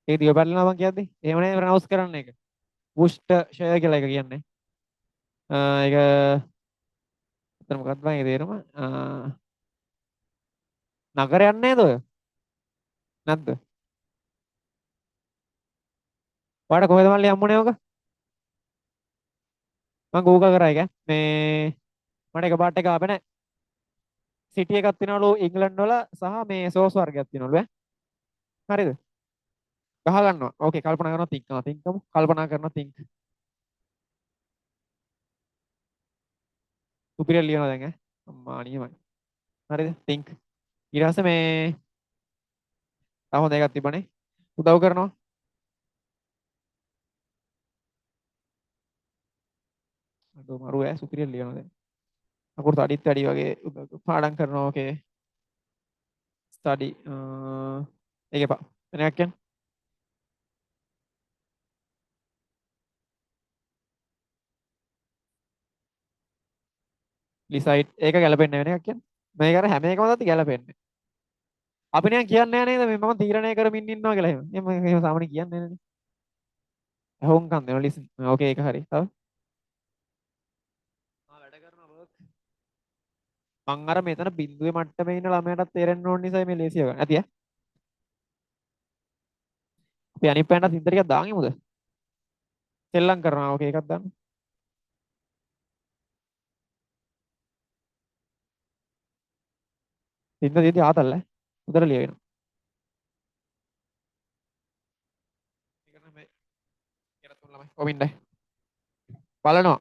ඒක දිව පැටලෙනවා මං කියද්දි. එහෙම නේ ප්‍රනවුන්ස් කරන්න එක. උෂ්ඨශය කියලා එක කියන්නේ. ඒක එතන මොකක්ද බං ඒ තේරුම? නගරයක් නේද ඔය? නැද්ද? ඔයාලට කොහෙද මල්ලි හම්බුනේ ඔක? මම Google කරා එක මේ මට එකපාරට එක ආපේ නැහැ. සිටි එකක් තියෙනවලු ඉංග්ලන්ඩ් වල සහ මේ සෝස් වර්ගයක් තියෙනවලු ඈ. හරිද? ගහ ගන්නවා. ඕකේ කල්පනා කරනවා think. think කරමු. කල්පනා කරනවා think. සුපිරියර් ලියනවා දැන් ඈ. අම්මා නියමයි. හරිද? think. ඊට පස්සේ මේ තව හොඳ එකක් තිබ්බනේ. උදව් කරනවා. අඩෝ මරු ඈ සුපිරියර් ලියනවා දැන්. අකුරු අඩිත් වැඩි වගේ පාඩම් කරනවා. ඕකේ. study ඒක එපා. වෙන එකක් කියන්න. ලිසයිට් ඒක ගැලපෙන්නේ නැහැ වෙන එකක් කියන්න. මේක අර හැම එකම දත් ගැලපෙන්නේ. අපි නිකන් කියන්නේ නැහැ නේද මේ මම තීරණය කරමින් ඉන්නවා කියලා එහෙම. එහෙම සාමාන්‍ය කියන්නේ නැහැ නේ. හොංකම් දෙනවා ලිසන්. ඕකේ ඒක හරි. තව වැඩ කරනවා වර්ක්. මං අර මෙතන බිඳුවේ මට්ටමේ ඉන්න ළමයාටත් තේරෙන්න ඕන නිසා මේ ලේසිය ගන්න. ඇති ඈ. අපි අනිත් පැයට සින්දර ටිකක් දාන් යමුද? සෙල්ලම් කරනවා. ඕකේ එකක් දාන්න. සින්දර දෙති ආතල්ල. උදේට ලියවෙනවා. ඒක තමයි කියලා තුන් ළමයි. කොමින්ඩයි. බලනවා.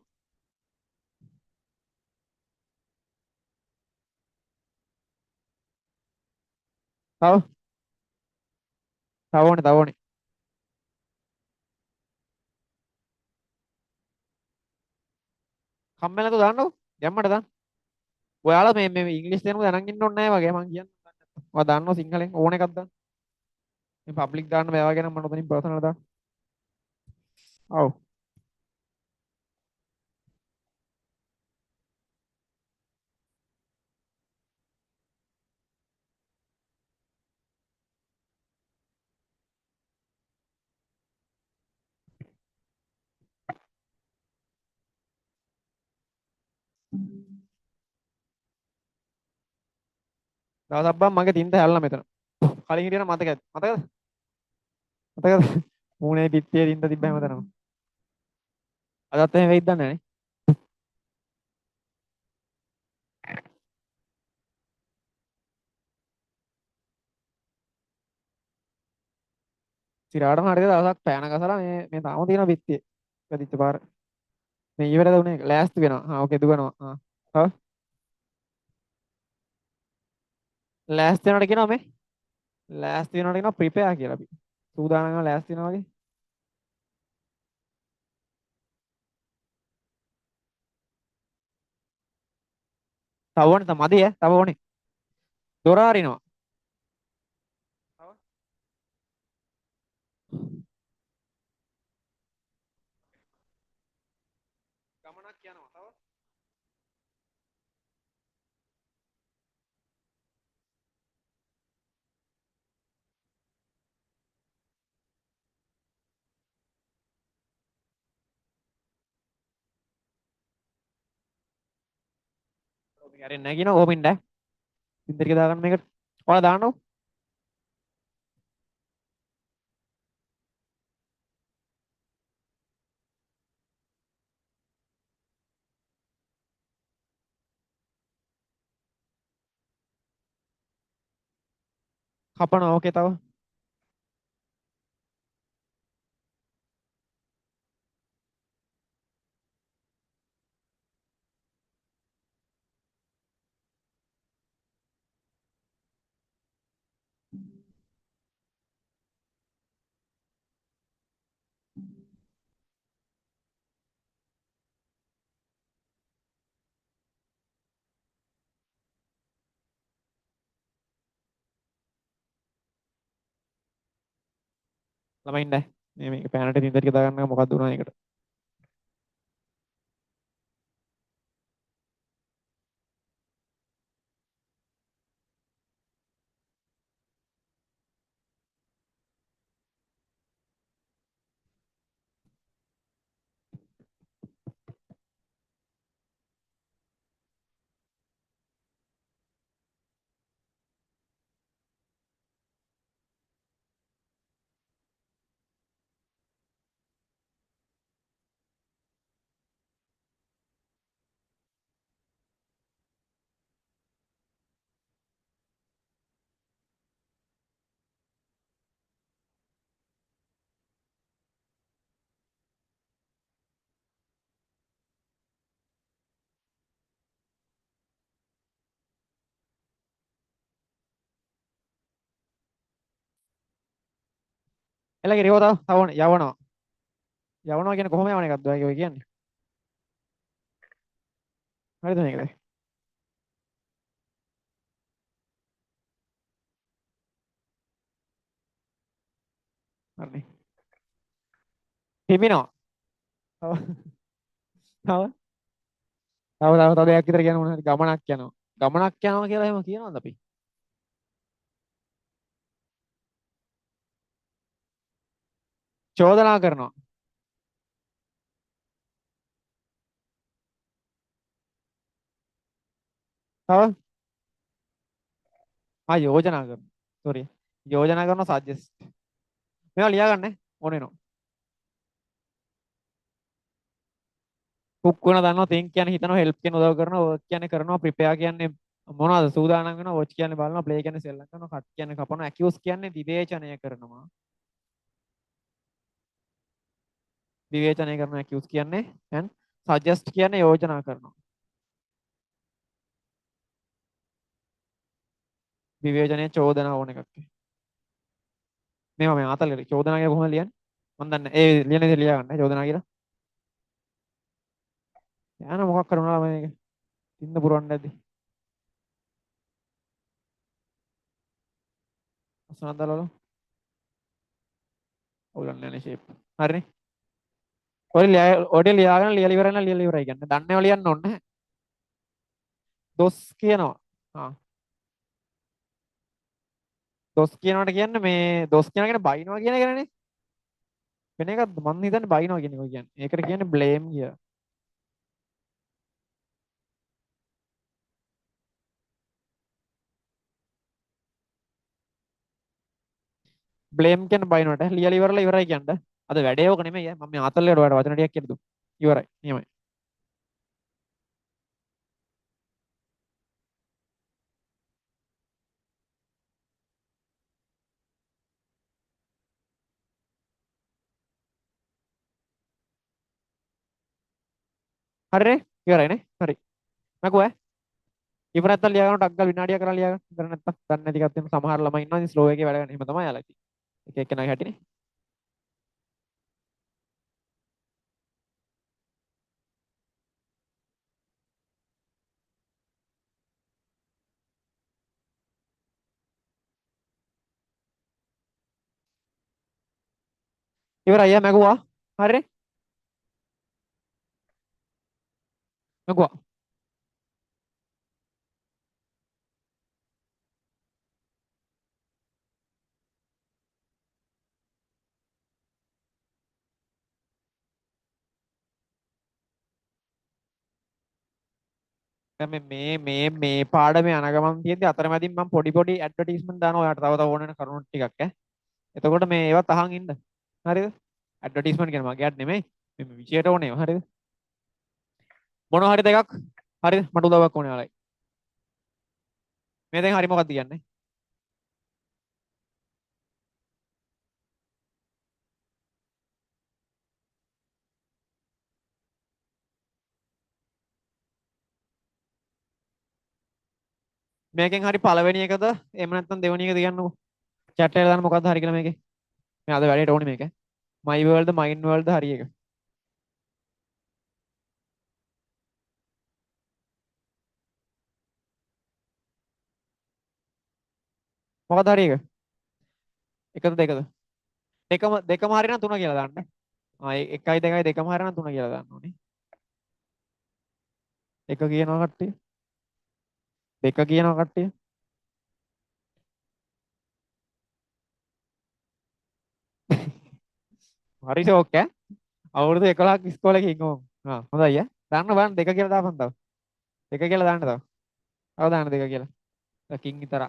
තව තව ඕනේ තව ඕනේ. කම්මැලි නැතුව දාන්නකො. ගැම්මට දාන්න. ඔයාලා මේ ඉංග්‍රීසි දෙනු දැනන් ඉන්න ඕනේ නැහැ වගේ මං කියන්නේ. ඔයා දන්නවා සිංහලෙන් ඕන එකක් දාන්න. මේ පබ්ලික් දාන්න බෑ වගේ නම් මම උතනින් පර්සනල් දාන්න. ඔව්. දවසක් බං මගේ තින්ත හැල්ලා මෙතන. කලින් හිටියන මතකද? මතකද? මතකද? මූණේ පිත්තේ තින්ත තිබ්බ හැමතැනම. අදත් එහෙම වෙයිද දන්නේ නැහැ. සිරාටම හරියට දවසක් පෑන ගසලා මේ තාම තියෙන පිත්තේ. වැදිච්ච පාර. මේ ඊවරද උනේ ලෑස්ති වෙනවා. ඕකේ දුවනවා. තව ලෑස්ති වෙනවට කියනවා මේ. ලෑස්ති වෙනවට කියනවා ප්‍රිපෙයාර් කියලා අපි. සූදානම් ලෑස්ති වෙනවා වගේ. තව ඕනේ තව මදි ඈ. තව ඕනේ. දොර අරිනවා. තව ගමනක් යනවා. තව ඔබ හැරෙන්නේ නැහැ කියනවා. ඕමින් ඈ. ඉන්දරික දාගන්න මේකට. ඔයාලා දාන්නකො. කපනවා. ඕකේ තව. ළමයින් ඈ. මේක පෑනට ඉන්දරික දාගන්න මොකක්ද උනා ඒකට. එළගේ රියෝ තව යවනවා. යවනවා කියන්නේ කොහොම යවන එකක්ද ඔය කියන්නේ? හරිද මේකද? හරිනේ. හිමිනවා. තව තව තව දෙයක් විතර කියන්න මොනවද? ගමනක් යනවා. ගමනක් යනවා කියලා එහෙම කියනවද අපි? චෝදනා කරනවා. තව යෝජනා කරනවා. සෝරි. යෝජනා කරනවා සජෙස්ට්. මේවා ලියාගන්න ඕනේ නෝ. කුක් වෙන දන්නවා think කියන්නේ හිතනවා help කියන උදව් කරනවා work කියන්නේ කරනවා prepare කියන්නේ මොනවද සූදානම් වෙනවා watch කියන්නේ බලනවා play කියන්නේ සෙල්ලම් කරනවා cut කියන්නේ කපනවා accuse කියන්නේ විවේචනය කරනවා විවේචනය කරනවා accuse කියන්නේ and suggest කියන්නේ යෝජනා කරනවා විවේචනයේ චෝදනා ඕන එකක් මේවා මේ ආතලේ චෝදනා කියලා කොහොමද ලියන්නේ මම දන්නේ ඒ ලියන දේ ලියා ගන්න චෝදනා කියලා යන මොකක් කරුණා මේක තින්න පුරවන්න නැද්ද අසනදලවල ඔයගොල්ලෝ නැනේ shape හරිනේ ඔය ලියාගෙන ලියලා ඉවරයි ලියලා ඉවරයි කියන්නේ දන්නේව ලියන්න ඕනේ නැහැ දොස් කියනවා ආ දොස් කියනවට කියන්නේ මේ දොස් කියන කෙනා බයිනවා කියන එකනේ වෙන එකක් මම හිතන්නේ බයිනවා කියන එක කියන්නේ ඒකට කියන්නේ බ්ලේම් කිය බ්ලේම් කියන්නේ බයිනවට ලියලා ඉවරලා ඉවරයි කියන්නේ අද වැඩේ ඕක නෙමෙයි මම මේ ආතල්ලේට ඔයාලට වචන ටිකක් කියලා දුන්නා ඉවරයි නියමයි හරිනේ ඉවරයිනේ හරි මකෝ ඉවර නැත්තම් ලියා ගන්න ටක් ගාලා විනාඩියක් කරලා ලියා ගන්න ඉවර නැත්තම් දන්නේ නැති එකක් තියෙන සමහර ළමයි ඉන්නවා ඉතින් ස්ලෝ එකේ වැඩ ගන්න එහෙම තමයි යාලා ඉතින් එක එක්කෙනාගේ හැටිනේ ඉවරයි අයියා මැගුවා හරිනේ මැගුවා දැන් මේ පාඩමේ අනගමන් තියෙද්දි අතරමැදින් මම පොඩි ඇඩ්වර්ටයිස්මන්ට් දානවා ඔයාලට තව තව ඕන වෙන කරුණු ටිකක් ඈ එතකොට මේ ඒවත් අහන් ඉන්න හරිද ඇඩ්වර්ටයිස්මන්ට් කියන්නේ මගේත් නෙමෙයි මේ විෂයට ඕනේ හරිද මොනවා හරි දෙකක් හරිද මට උදව්වක් ඕනේ ඔයාලයි මේ දැන් හරි මොකක්ද කියන්නේ මේකෙන් හරි පළවෙනි එකද එහෙම නැත්නම් දෙවෙනි එකද කියන්නකෝ chat එකේ දාන්න මොකක්ද හරි කියලා මේකේ මේ අද වැඩේට ඕනේ මේක my world mind world හරි එක මොකක්ද හරි එක එකද දෙකද දෙකම හරි නම් තුන කියලා දාන්න ආ 1යි 2යි දෙකම හරි නම් තුන කියලා දාන්න ඕනේ එක කියනවා කට්ටිය දෙක කියනවා කට්ටිය හරි ෂෝක් ඈ අවුරුදු 11ක් ඉස්කෝලේ ගිහින් ඕම් හොඳයි ඈ දාන්න බලන්න දෙක කියලා දාපන් තව දෙක කියලා දාන්න තව දාන්න දෙක කියලා කින් විතර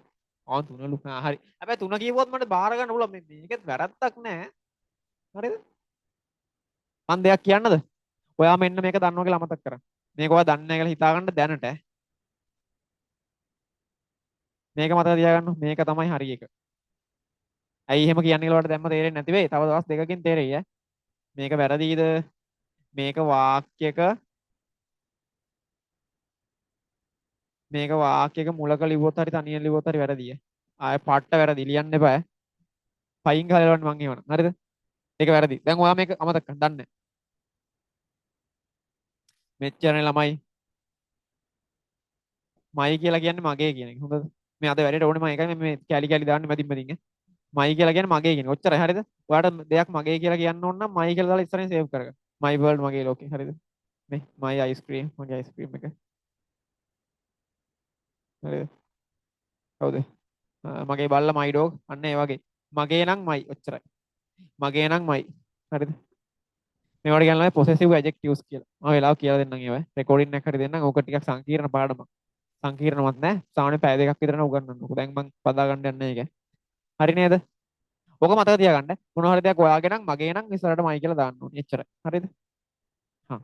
තුනලු හරි හැබැයි තුන කියවුවොත් මට බාර ගන්න පුළුවන් මේකෙත් වැරද්දක් නැහැ හරිද මම දෙයක් කියන්නද ඔයා මෙන්න මේක දන්නවා කියලා අමතක කරා මේක ඔයා දන්නේ නැහැ කියලා හිතාගන්න දැනට මේක මතක තියාගන්න මේක තමයි හරි එක ඇයි එහෙම කියන්නේ කියලා ඔයාලට දැම්ම තේරෙන්නේ නැති වෙයි තව දවස් දෙකකින් තේරෙයි ඈ මේක වැරදිද මේක වාක්‍යයක මේක වාක්‍යයක මුලක ලිව්වොත් හරි තනියෙන් ලිව්වොත් හරි වැරදියි ආය පාට්ට වැරදි ලියන්න එපා පයින් ගහලවන්න මං එහෙමනම් හරිද ඒක වැරදි. දැන් ඔයා මේක අමතක කරන්න දන්නේ. මෙච්චරනේ ළමයි. මයි කියලා කියන්නේ මගේ කියන එක. හොඳද? මේ අද වැඩේට ඕනේ මම ඒකයි මේ කැලි කැලි දාන්නේ මැදින් මැදින් ඈ. මයි කියලා කියන්නේ මගේ කියන එක. ඔච්චරයි හරියද? ඔයාට දෙයක් මගේ කියලා කියන්න ඕන නම් මයි කියලා දාලා ඉස්සරහින් සේව් කරගන්න. මයි වර්ල්ඩ් මගේ ලෝකේ හරියද? මේ මයි අයිස්ක්‍රීම් මගේ අයිස්ක්‍රීම් එක. හරියද? හවුද? මගේ බල්ලා මයි ඩොග් අන්න ඒ වගේ. මගේ නම් මයි ඔච්චරයි. මගේ නම් මයි. හරිද? මේවට කියනවා පොසෙසිව් ඇඩ්ජෙක්ටිව්ස් කියලා. මම වෙලාව කියලා දෙන්නම් ඒවා. රෙකෝඩින් එකක් හරි දෙන්නම්. ඕක ටිකක් සංකීර්ණ පාඩමක්. සංකීර්ණවත් නෑ. සාමාන්‍ය පැය දෙකක් විතර උගන්වන්නකො. දැන් මම පදා ගන්න යන්නේ ඒක. හරි නේද? ඔක මතක තියාගන්න. මොනවා හරි දෙයක් ඔයාගේ නම් මගේ නම් ඉස්සරහට මයි කියලා දාන්න ඕනේ. එච්චරයි. හරිද? හා.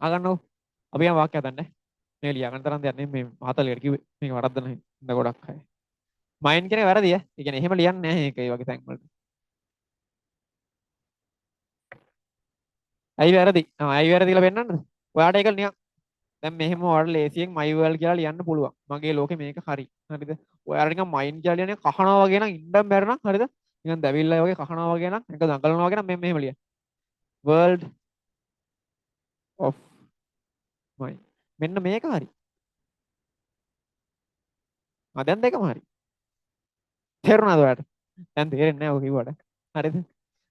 අගන්නකො. අපි යම් වාක්‍යයක් හදන්න. මේ ලියා ගන්න තරම් දෙයක් නෙමෙයි මේ 40කට කිව්වේ. මේක වරද්දන හින්දා ගොඩක් අය. මයින් කියන එක වැරදි ඈ. ඒ කියන්නේ එහෙම ලියන්නේ නැහැ ඒක ඒ වගේ තැන් වලට. ඇයි වැරදි? ඇයි වැරදි කියලා පෙන්නන්නද? ඔයාට ඒක නිකන් දැන් මෙහෙම ඔයාලට ලේසියෙන් my world කියලා ලියන්න පුළුවන්. මගේ ලෝකේ මේක හරි. හරිද? ඔයාලා නිකන් මයින් කියලා ලියන්නේ කහනවා වගේ නම් ඉන්න බැර නම් හරිද? නිකන් දැවිල්ලා වගේ කහනවා වගේ නම් එක දඟලනවා වගේ නම් මෙහෙම ලියන්න. world of my. මෙන්න මේක හරි. දැන් දෙකම හරි. තේරුණාද ඔයාලට? දැන් තේරෙන්නේ නැහැ ඔය කිව්වට. හරිද?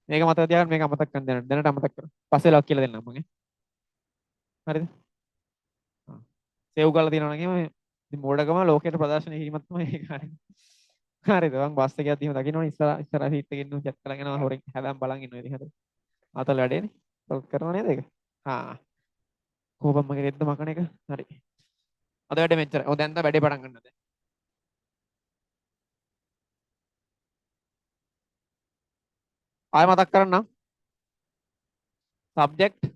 මේක මතක තියාගන්න මේක අමතක කරන්න දැනට අමතක කරමු. පස්සේ ලොක් කියලා දෙන්නම් මම. හරිද? සේව් කරලා තියෙනවා නම් එහෙම ඉතින් මෝඩකම ලෝකයට ප්‍රදර්ශනය කිරීමක් තමයි ඒක හරිය. හරිද? මං බස් එකේ යද්දි එහෙම දකින්නවනේ ඉස්සර සීට් එකේ ඉන්න චැට් කරගෙන යනවා හොරෙන් හැබැයි බලන් ඉන්නවා ඉතින් හරිද? ආතල් වැඩේනේ. ලොක් කරනවා නේද ඒක? හා. කෝපම් මගේ රෙද්ද මකන එක. හරි. අද වැඩේ මෙච්චරයි. ඔය දැන් තමයි වැඩේ පටන් ගන්න දැන්. ආයෙ මතක් කරන්නම්. සබ්ජෙක්ට්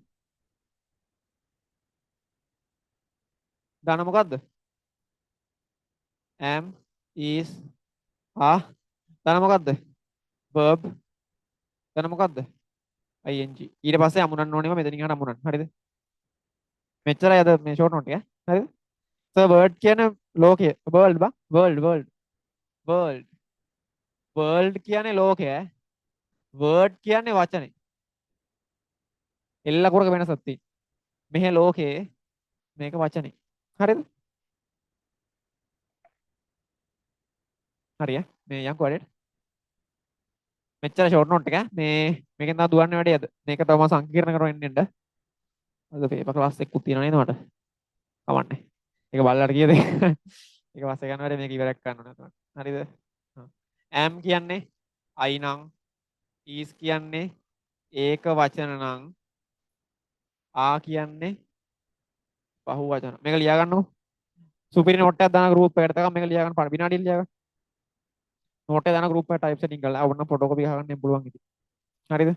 දාන මොකද්ද? am is are දාන මොකද්ද? verb දාන මොකද්ද? ing. ඊට පස්සේ අමුණන්න ඕනේම මෙතනින් එහාට අමුණන්න. හරිද? මෙච්චරයි අද මේ ෂෝට් නෝට් එක. හරිද? සර් වර්ඩ් කියන ලෝකය. වර්ල්ඩ් බා. වර්ල්ඩ්. වර්ල්ඩ්. වර්ල්ඩ් කියන්නේ ලෝකය. වර්ඩ් කියන්නේ වචනේ. එල්ලකුරක වෙනසක් තියෙනවා. මෙහි ලෝකේ මේක වචනේ. හරිද? හරිය. මේ යන්කෝ වැඩේට. මෙච්චර ෂෝට් නෝට් එක. මේකෙන් තමයි දුවන්නේ වැඩේ අද. මේක තවම සංකීර්ණ කරගෙන එන්න. අද පේපර් ක්ලාස් එකකුත් තියෙනවා නේද මට? කවන්නේ. ඒක බල්ලට කියද? ඒක වාසේ ගන්න වැඩේ මේක ඉවරයක් ගන්න ඕනේ තමයි. හරිද? am කියන්නේ I නම් is කියන්නේ ඒක වචන නම් ආ කියන්නේ පහු වචන. මේක ලියා ගන්නකො. සුපිරි නෝට් එකක් දාන ගෲප් එකට තකම මේක ලියා ගන්න විනාඩියක් ලියා ගන්න. නෝට් එක දාන ගෲප් එකට ටයිප් සෙටින් කරලා අවුන්න ෆොටෝකෝපි ගහගන්න පුළුවන් ඉතින්. හරිද?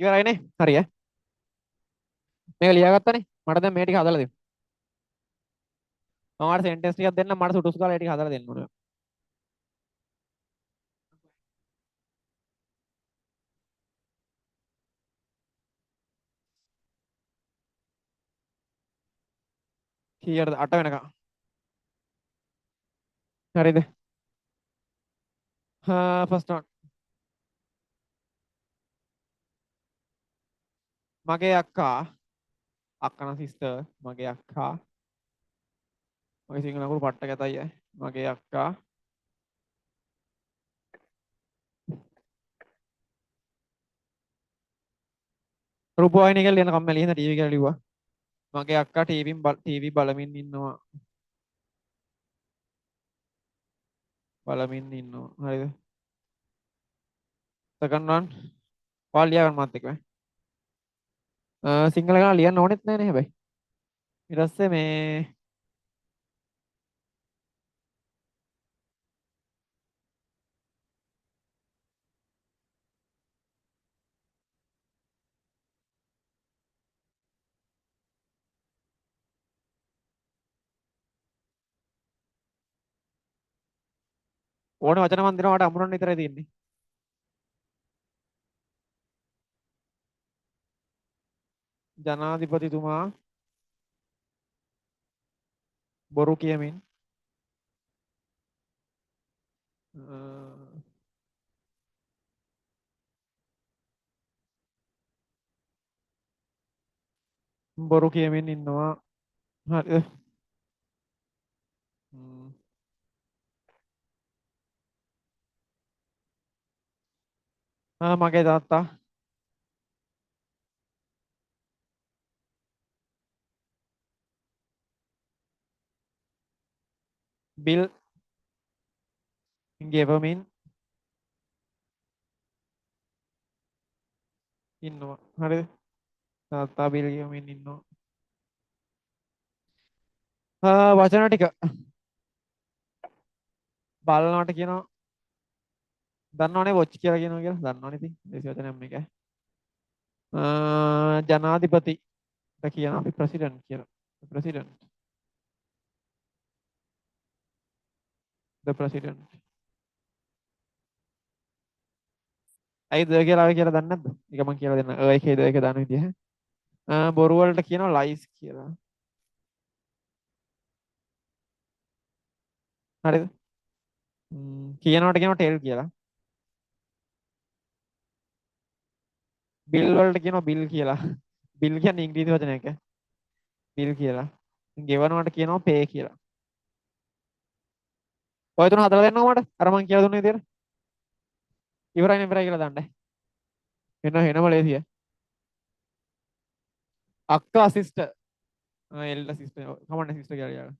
ඉවරයිනේ. හරි ඈ. මේක ලියාගත්තනේ. මට දැන් මේ ටික හදලා දෙන්න. මම ඔයාලට සෙන්ටෙන්ස් ටිකක් දෙන්නම් මට සුටුසු කාලා ඒ ටික හදලා දෙන්න ඕනේ. කීයටද 8 වෙනකම්. හරිද? First one. මගේ අක්කා අක්කන සිස්ටර් මගේ අක්කා මගේ සිංහල නගුරු පට්ට කැතයි මගේ අක්කා රූපවාහිනිය කියලා ලියන කම්මැලි හින්දා ටීවී කියලා ලිව්වා. මගේ අක්කා ටීවී බලමින් ඉන්නවා. බලමින් ඉන්නවා. හරිද? second one. ඔයාලා ලියා ගන්න මාත් එක්ක. සිංහල ගාන ලියන්න ඕනෙත් නැහැ නේ හැබැයි. ඊට පස්සේ මේ ඕනේ වචන මන් දෙනවා මට අමුරන්න විතරයි තියෙන්නේ. ජනාධිපතිතුමා බොරු කියමින් බොරු කියමින් ඉන්නවා. හරිද? මගේ තාත්තා බිල් ගෙවමින් ඉන්නවා. හරිද? තාත්තා බිල් ගෙවමින් ඉන්නවා. වචන ටික බලනවට කියනවා දන්නවනේ වොච් කියලා කියනවා කියලා. දන්නවනේ ඉතින්. දේශ වචනයක් මේක. ජනාධිපති කියනවා අපි ප්‍රෙසිඩන්ට් කියලා. ප්‍රෙසිඩන්ට්. ද ප්‍රෙසිඩන්ට්. ඇයි ද කියලා දන්නේ නැද්ද? ඒක මම කියලා දෙන්න. ඒකේ ද ඒක දාන විදිහ. බොරු වලට කියනවා ලයිස් කියලා. හරිද? කියනවට කියනවා ටෙල් කියලා. බිල් වලට කියනවා බිල් කියලා. බිල් කියන්නේ ඉංග්‍රීසි වචනයක. බිල් කියලා. ගෙවනවට කියනවා පේ කියලා. ඔය තුන හදලා දෙන්නකො මට. අර මං කියලා දුන්න විදියට. ඉවරයි කියලා දාන්න. එනම ලේසිය. අක්කා සිස්ටර්. එල්ඩර් සිස්ටර්. කමන්න සිස්ටර් කියලා ලියන්න.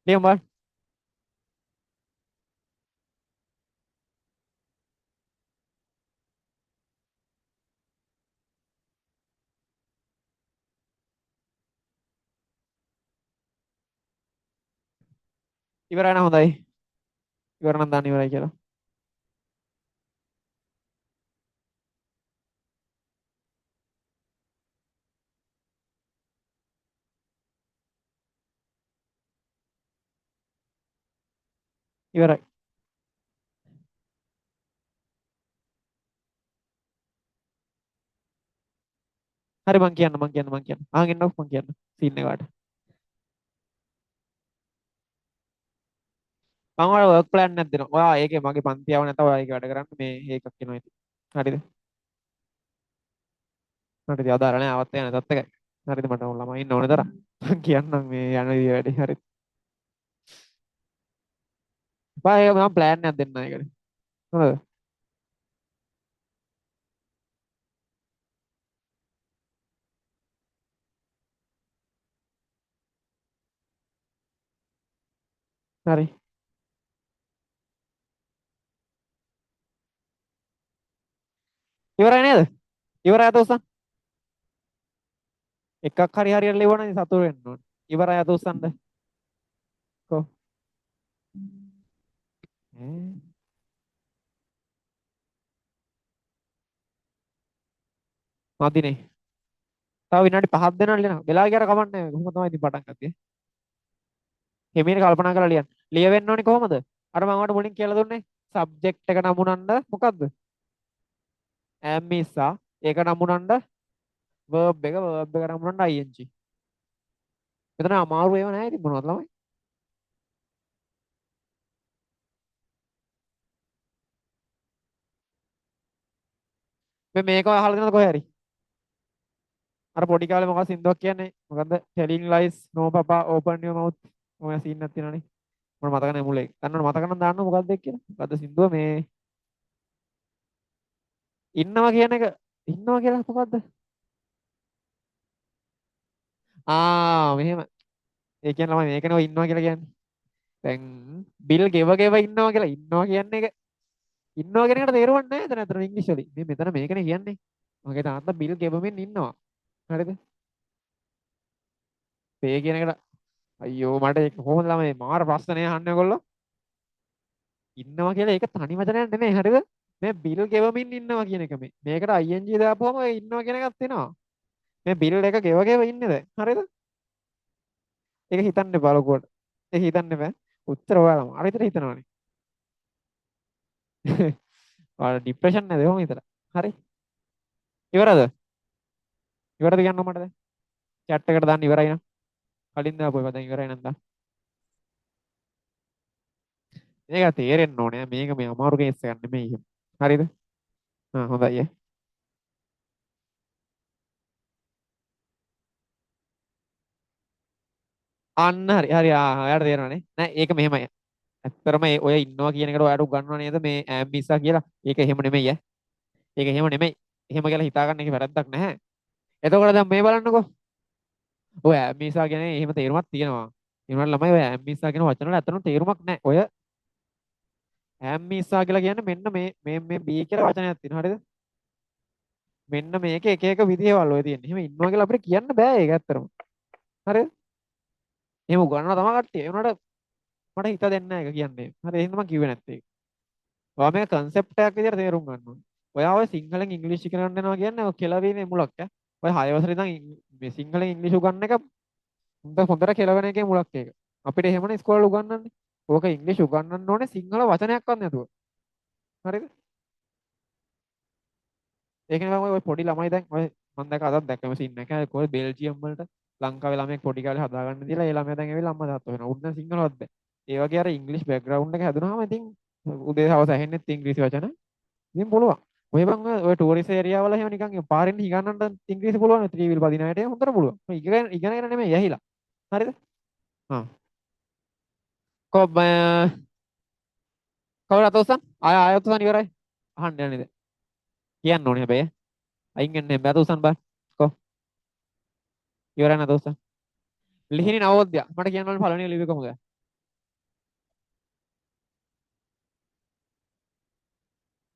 ලියමු බලන්න. ඉවරයි නම් හොඳයි. ඉවර නම් දාන්න ඉවරයි කියලා. ඉවරයි. හරි මං කියන්න. අහන් ඉන්නකො මං කියන්න. සීන් එකට. මම ඔයාලට වර්ක් ප්ලෑන් එකක් දෙනවා. ඔයා ඒකේ මගේ පන්ති ආව නැත්නම් ඔයා ඒක වැඩ කරන්න මේ ඒකක් කියනවා ඉතින්. හරිද? හරිද? අදාළ නැහැ ආවත් යන තත් එකයි. හරිද? මට ළමයි ඉන්න ඕනේ තරම්. මං කියන්නම් මේ යන විදිය වැඩි. හරිද? බා ඒක මම ප්ලෑන් එකක් දෙන්නම් ඒකට. හොඳද? හරි. ඉවරයි නේද? ඉවරයි අත උස්සන්න. එකක් හරි හරියට ලියවනම් සතුටු වෙන්න ඕනේ. ඉවරයි අත උස්සන්න. කො. මදිනේ. තව විනාඩි 5ක් දෙනවා ලියන. වෙලා ගියර කමන්නේ. කොහොම තමයි ඉතින් පටන් ගත්තේ. හිමීට කල්පනා කරලා ලියන්න. ලියවෙන්න ඕනේ කොහමද? අර මම ඔයාලට මුලින් කියලා දුන්නේ. සබ්ජෙක්ට් එක නමුනන්න මොකද්ද? am ඉස්සා. ඒක නමුනන්න verb එක නමුනන්න ing. මෙතන අමාරු ඒවා නැහැ ඉතින් මොනවද ළමයි? මේක අහලා දෙනවද කොහේ හරි? අර පොඩි කාලේ මොකක්ද සින්දුවක් කියන්නේ? මොකද්ද? telling lies no papa open your mouth. ඔය සීන් එකක් තියෙනවනේ. මට මතක නැහැ මුල එක. ගන්නවට මතක නම් දාන්න මොකක්ද එක්ක කියලා. මොකද්ද සින්දුව මේ ඉන්නවා කියන එක ඉන්නවා කියලා මොකද්ද? මෙහෙම. ඒ කියන්නේ ළමයි මේකනේ ඔය ඉන්නවා කියලා කියන්නේ. දැන් බිල් ගෙව ඉන්නවා කියලා ඉන්නවා කියන්නේ එක ඉන්නවා කියන එකට තේරුමක් නැහැ එතන අතන ඉංග්‍රීසි වලින්. මේ මෙතන මේකනේ කියන්නේ. මගේ තාත්තා බිල් ගෙවමින් ඉන්නවා. හරිද? පේ කියන එකට අයියෝ මට ඒක කොහොමද ළමයි මාර ප්‍රශ්නනේ අහන්නේ ඔයගොල්ලෝ. ඉන්නවා කියලා ඒක තනි වචනයක් නෙමෙයි හරිද? මේ බිල් ගෙවමින් ඉන්නවා කියන එක මේ. මේකට ing දාපුවම ඔය ඉන්නවා කියන එකක් එනවා. මේ බිල් එක ගෙව ඉන්නේ දැන්. හරිද? ඒක හිතන්න එපා ලොකුවට. ඒක හිතන්න එපා. උත්තර ඔයාලම. අර විතර හිතනවානේ. ඔයාලා ડિප්‍රෙෂන් නැද ඔහොම හිතලා. හරි. ඉවරද? ඉවරද කියන්න මට දැන්. chat එකට දාන්න ඉවරයි නම්. කලින් දාපුවා ඒවා දැන් ඉවරයි නම් දාන්න. මේක තේරෙන්න ඕනේ. මේක මේ අමාරු කේස් එකක් නෙමෙයි. හරිද? හොඳයි. අන්න හරි හරි ඔයාලට තේරෙනවනේ. නෑ ඒක මෙහෙමයි. ඇත්තටම ඔය ඉන්නවා කියන එකට ඔයාලට උගන්වනවා නේද මේ ඈම්බිසා කියලා. ඒක එහෙම නෙමෙයි ඈ. ඒක එහෙම නෙමෙයි. එහෙම කියලා හිතාගන්න එක වැරද්දක් නැහැ. එතකොට දැන් මේ බලන්නකෝ. ඔය ඈම්බිසා කියන්නේ එහෙම තේරුමක් තියෙනවා. ඒ වුණාට ළමයි ඔය ඈම්බිසා කියන වචන වල ඇත්තටම තේරුමක් නැහැ. ඔය ඈම්බිසා කියලා කියන්නේ මෙන්න මේ බී කියලා වචනයක් තියෙනවා. හරිද? මෙන්න මේක එක එක විදිහවල් ඔය තියෙන්නේ. එහෙම ඉන්නවා කියලා අපිට කියන්න බෑ ඒක ඇත්තටම. හරිද? එහෙම උගන්වනවා තමයි කට්ටිය. ඒ වුණාට මට හිත දෙන්නේ නැහැ ඒක කියන්නේ. හරි එහෙනම් මම කිව්වේ නැත්තේ. ඔයා මේක concept එකක් විදිහට තේරුම් ගන්න ඕනේ. ඔයා ඔය සිංහලෙන් ඉංග්‍රීසි ඉගෙන ගන්න යනවා කියන්නේ ඔය කෙලවීමේ මුලක් ඈ. ඔය 6 වසරේ ඉඳන් මේ සිංහලෙන් ඉංග්‍රීසි උගන්න එක හොඳට කෙලවෙන එකේ මුලක් ඒක. අපිට එහෙමනේ ඉස්කෝලේ උගන්වන්නේ. ඕක ඉංග්‍රීසි උගන්වන්න ඕනේ සිංහල වචනයක්වත් නැතුව. හරිද? ඒකනේ මම ඔය පොඩි ළමයි දැන් ඔය මම දැක්ක අදත් දැක්කම සින්න එක කොහේ බෙල්ජියම් වලට ලංකාවේ ළමයෙක් පොඩි කාලේ හදාගන්න දීලා ඒ ළමයා දැන් ඇවිල්ලා අම්මා තාත්තා වෙනවා. උන් දැන් සිංහලවත් බෑ. ඒ වගේ අර ඉංග්‍රීසි බෑග්ග්‍රවුන්ඩ් එක හැදුනහම ඉතින් උදේ හවස ඇහෙන්නෙත් ඉංග්‍රීසි වචන. ඉතින් පුළුවන්. ඔය බං ඔය ටූරිස්ට් ඒරියා වල එහෙම නිකන් පාරෙන් හිගන්නන්න ඉංග්‍රීසි පුළුවන් ත්‍රිවිල් පදින අයට හොඳට පුළුවන්. ඔය ඉගෙනගෙන නෙමෙයි ඇහිලා. හරිද? හා. කොබ් කවුරු අත උස්සන්? ආය උස්සන් ඉවරයි. අහන්න යන්නේ දැන්. කියන්න ඕනේ හැබැයි. අයින් වෙන්න බෑ අත උස්සන් බා. කො ඉවරයි නේද උස්සන්. ලිහිණි නවෝදය. මට කියන්න ඕනේ පළවෙනි ලිව්වේ කොහොමද?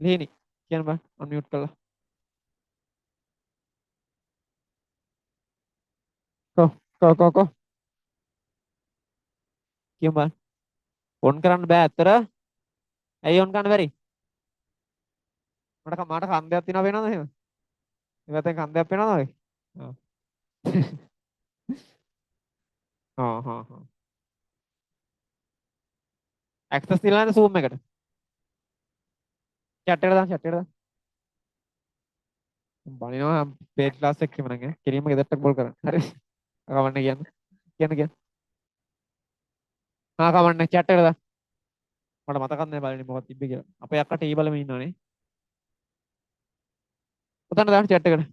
ලිහිණි කියන්න බා. අන්මියුට් කරලා. කො කො කියන්න බා. ඔන් කරන්න බෑ ඇත්තට. ඇයි ඔන් කරන්න බැරි? මට කන්දයක් තියෙනවා වෙනවද එහෙම? ඉවතෙන් කන්දයක් වෙනවද ඔය? ආ. හා. ඇක්සස් තියලා නැද්ද Zoom එකට? chat එකට දාන්න chat එකට දාන්න. බනිනවා පේඩ් ක්ලාස් එකේම නම් ඈ. කෙලින්ම ගෙදරට කෝල් කරන්න. හරි. කවන්න කියන්න. කවන්න chat එකට දාන්න. මට මතකත් නැහැ බලන්නේ මොකක්ද තිබ්බේ කියලා. අපේ අක්කා ටී බලමින් ඉන්නවනේ. උතන දාන්න chat එකට.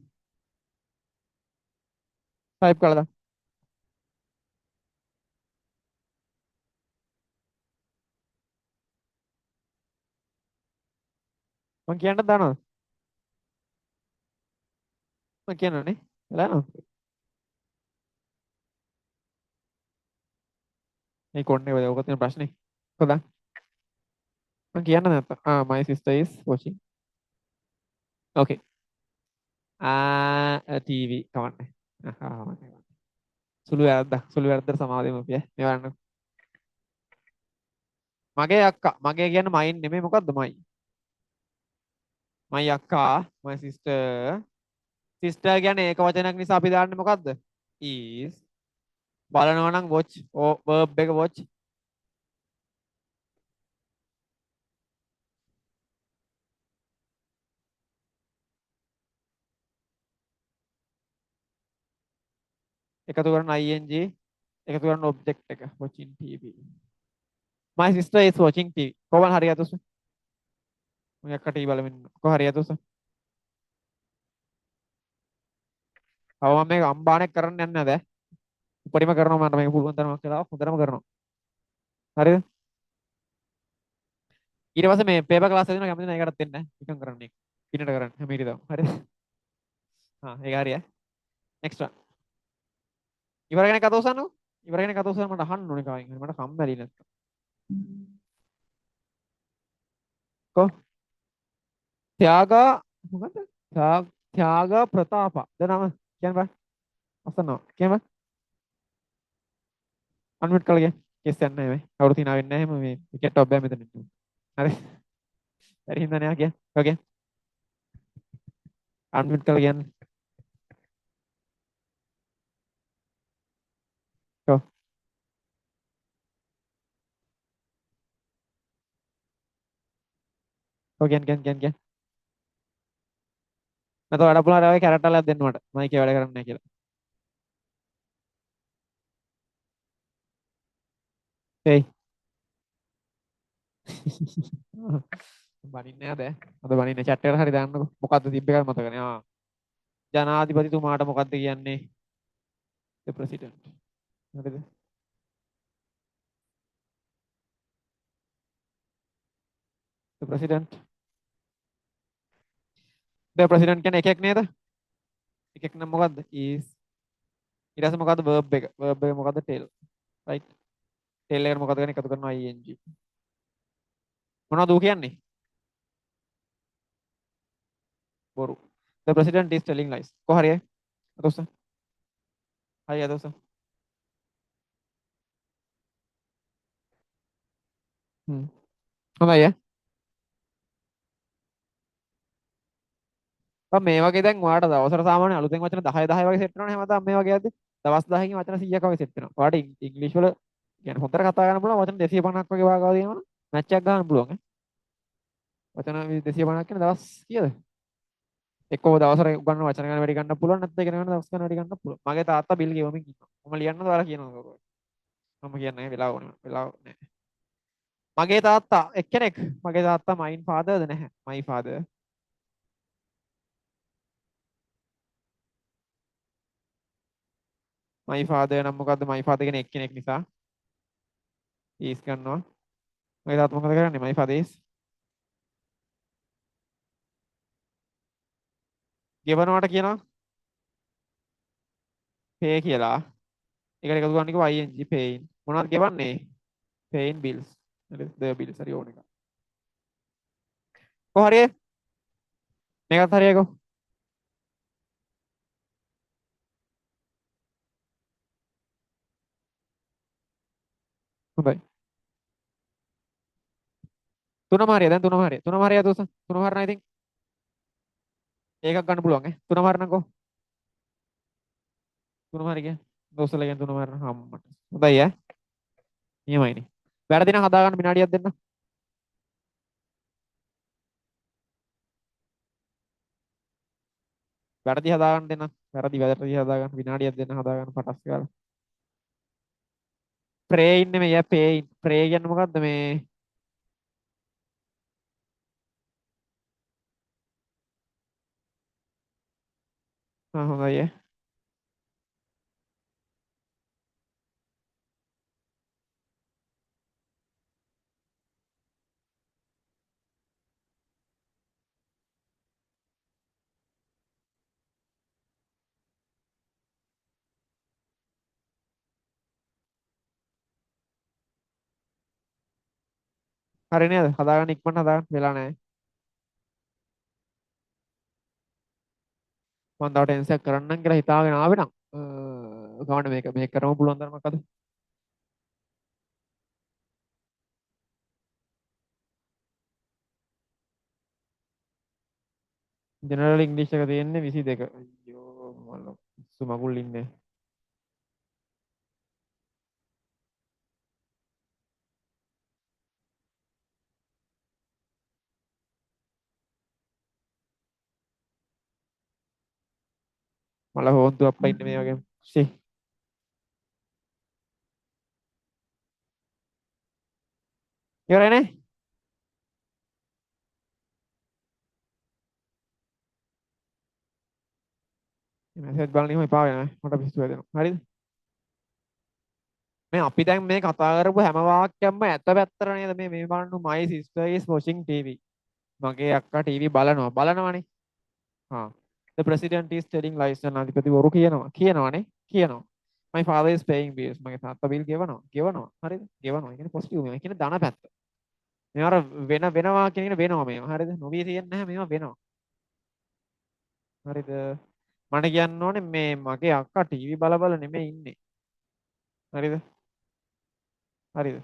ටයිප් කරලා දාන්න. මං කියන්නත් දානවද? මං කියන්නනේ. එලා යනවා. මේ කොන්නේ ඔය ඔක තියෙන ප්‍රශ්නේ. කොහොමද? මං කියන්න නැත්නම්. My sister is watching. Okay. TV කවන්නේ. සුළු වැරද්දට සමාව දෙමු අපි ඈ. මේ වරන්න. මගේ අක්කා. මගේ කියන්නේ මයින් නෙමෙයි මොකද්ද මයි? මයි අක්කා. My sister. සිස්ටර් කියන්නේ ඒක වචනයක් නිසා අපි දාන්නේ මොකද්ද? is බලනවා නම් watch verb එක watch එකතු කරන ing එකතු කරන object එක watching TV. My sister is watching TV. කොහොමද හරියට උස? මම අක්කට TV බලමින් කොහොම හරියට උස? මම මේක අම්බානේ කරන්න යන්නේ නැද? උපරිම කරනවා මට මේක පුළුවන් තරමක් කියලා හොඳටම කරනවා. හරිද? ඊට පස්සේ මේ පේපර් ක්ලාස් එක දෙනවා කැමති නැහැ ඒකටත් දෙන්න නිකන් කරන්නේ පින්නට කරන්න හැම ඉරිදා හරිද ඒක හරි නෙක්ස්ට් වන් ඉවර කෙනෙක් අත උස්සන්නකො ඉවර කෙනෙක් අත උස්සන්න මට අහන්න ඕනේ කවින් හරි මට කම්මැලි නැත්තම් කො ත්‍යාගා මොකද්ද ත්‍යාගා ප්‍රතාප දැන් නම කියන්න බෑ අසනවා කියන්න බෑ අන්මියුට් කරලා කියන්න කෙස් යන්නේ නැහැ මේ කවුරු තිනා වෙන්නේ නැහැ මේ ටිකට් ඔබ් බෑ මෙතන හරි හරි හින්දා නෑ කියන්න ඔකේ අන්මියුට් කරලා කියන්න කො ඔකේ කියන්න නැත්නම් වැඩ පුළුවන් ආවේ කැරට් එකක් දෙන්න මට මම ඒකේ වැඩ කරන්නේ නැහැ කියලා හේ බනින්නේ නැද අද බනින්නේ chat එකට හරි දාන්නකො මොකද්ද තිබ්බ එකද මතක නෑ ජනාධිපතිතුමාට මොකද්ද කියන්නේ the president හරිද the president the president කියන්නේ එකෙක් නේද එකෙක් නම් මොකද්ද is ඊට පස්සේ මොකද්ද verb එක මොකද්ද tell right tell එකට මොකද්ද ගන්න එකතු කරනවා ing මොනවද ඌ කියන්නේ බොරු the president is telling lies කොහරිය අතොස්ස හරි අතොස්ස හොඳයි මේ වගේ දැන් ඔයාලට දවසට සාමාන්‍ය අලුතෙන් වචන 10 10 වගේ සෙට් වෙනවනේ හැමදාම මේ වගේ යද්දි දවස් 10කින් වචන 100ක් වගේ සෙට් වෙනවා. ඔයාලට ඉංග්‍රීසි වල කියන්නේ හොඳට කතා කරන්න පුළුවන් වචන 250ක් වගේ වාගාව තියෙනවනේ මැච් එකක් ගන්න පුළුවන් ඈ. වචන 250ක් කියන දවස් කීයද? එක්කෝ දවසට උගන්න වචන ගන්න වැඩි ගන්න පුළුවන් නැත්නම් ඉගෙන ගන්න දවස් ගන්න වැඩි ගන්න පුළුවන්. මගේ තාත්තා බිල් ගෙවමින් ඉන්නවා. මම ලියන්නද ඔයාලා කියනවද? මම කියන්නේ වෙලාව ඕනේ. වෙලාව නැහැ. මගේ තාත්තා එක්කෙනෙක් මගේ තාත්තා මයින් ෆාදර්ද නැහැ. මයි ෆාදර්. මයි ෆාදර් නම් මොකද්ද? මයි ෆාදර් කියන්නේ එක්කෙනෙක් නිසා. ඊස් ගන්නවා. මගේ තාත්තා මොකද කරන්නේ? මයි ෆාදර් is ගෙවනවට කියනවා pay කියලා. ඒකට එකතු කරන්න කිව්වා ing paying. මොනවද ගෙවන්නේ? paying bills. හරිද? the bills හරි ඕන එක. කොහරිය? මේකත් හරියකෝ. හොඳයි. තුනම හරිය. දැන් තුනම හරිය. තුනම හරිය දෝස. තුනම හරිනා ඉතින් ඒකක් ගන්න පුළුවන් ඈ. තුනම හරිනකෝ. තුනම හරිය කිය. දෝසල කියන තුනම හරින හම්මට. හොඳයි ඈ. නියමයිනේ. වැරදි නම් හදා ගන්න විනාඩියක් දෙන්න. වැරදි හදා ගන්න දෙන්න. වැරදි හදා ගන්න විනාඩියක් දෙන්න හදා ගන්න පටස් ගාලා. ප්‍රේ ඉන්නේ මේ පේ ප්‍රේ කියන්නේ මොකද්ද මේ හොඳයි ඈ. හරි නේද? හදාගන්න ඉක්මනට හදාගන්න වෙලා නැහැ. මම තව ටෙන්ස් එකක් කරන්නම් කියලා හිතාගෙන ආවේ නම් ගමන්න මේක කරමු පුළුවන් තරමක් අද. ජෙනරල් ඉංග්‍රීසි එක තියෙන්නේ 22. අයියෝ මල මගුල් ඉන්නේ. මල හොන්තු අප්පා ඉන්නේ මේ වගේ. සි. ඉවරනේ. මේ මැසේජ් බලන්න එහෙම එපා වෙනවා. මට පිස්සු වැදෙනවා. හරිද? මේ අපි දැන් මේ කතා කරපු හැම වාක්‍යයක්ම ඇත්ත පැත්තට නේද මේ බලන්න my sister is watching TV. මගේ අක්කා ටීවී බලනවනේ. හා the president is telling lies ජනාධිපතිවරු කියනවනේ කියනවා. my father is paying bills මගේ තාත්තා බිල් ගෙවනවා හරිද ගෙවනවා. ඒ කියන්නේ පොසිටිව් මේවා. ඒ කියන්නේ ධන පැත්ත. මේවා වෙනවා කියන එක වෙනවා මේවා. හරිද? නොවී තියෙන්නේ නැහැ මේවා වෙනවා. හරිද? මට කියන්න ඕනේ මේ මගේ අක්කා ටීවී බල නෙමෙයි ඉන්නේ. හරිද? හරිද?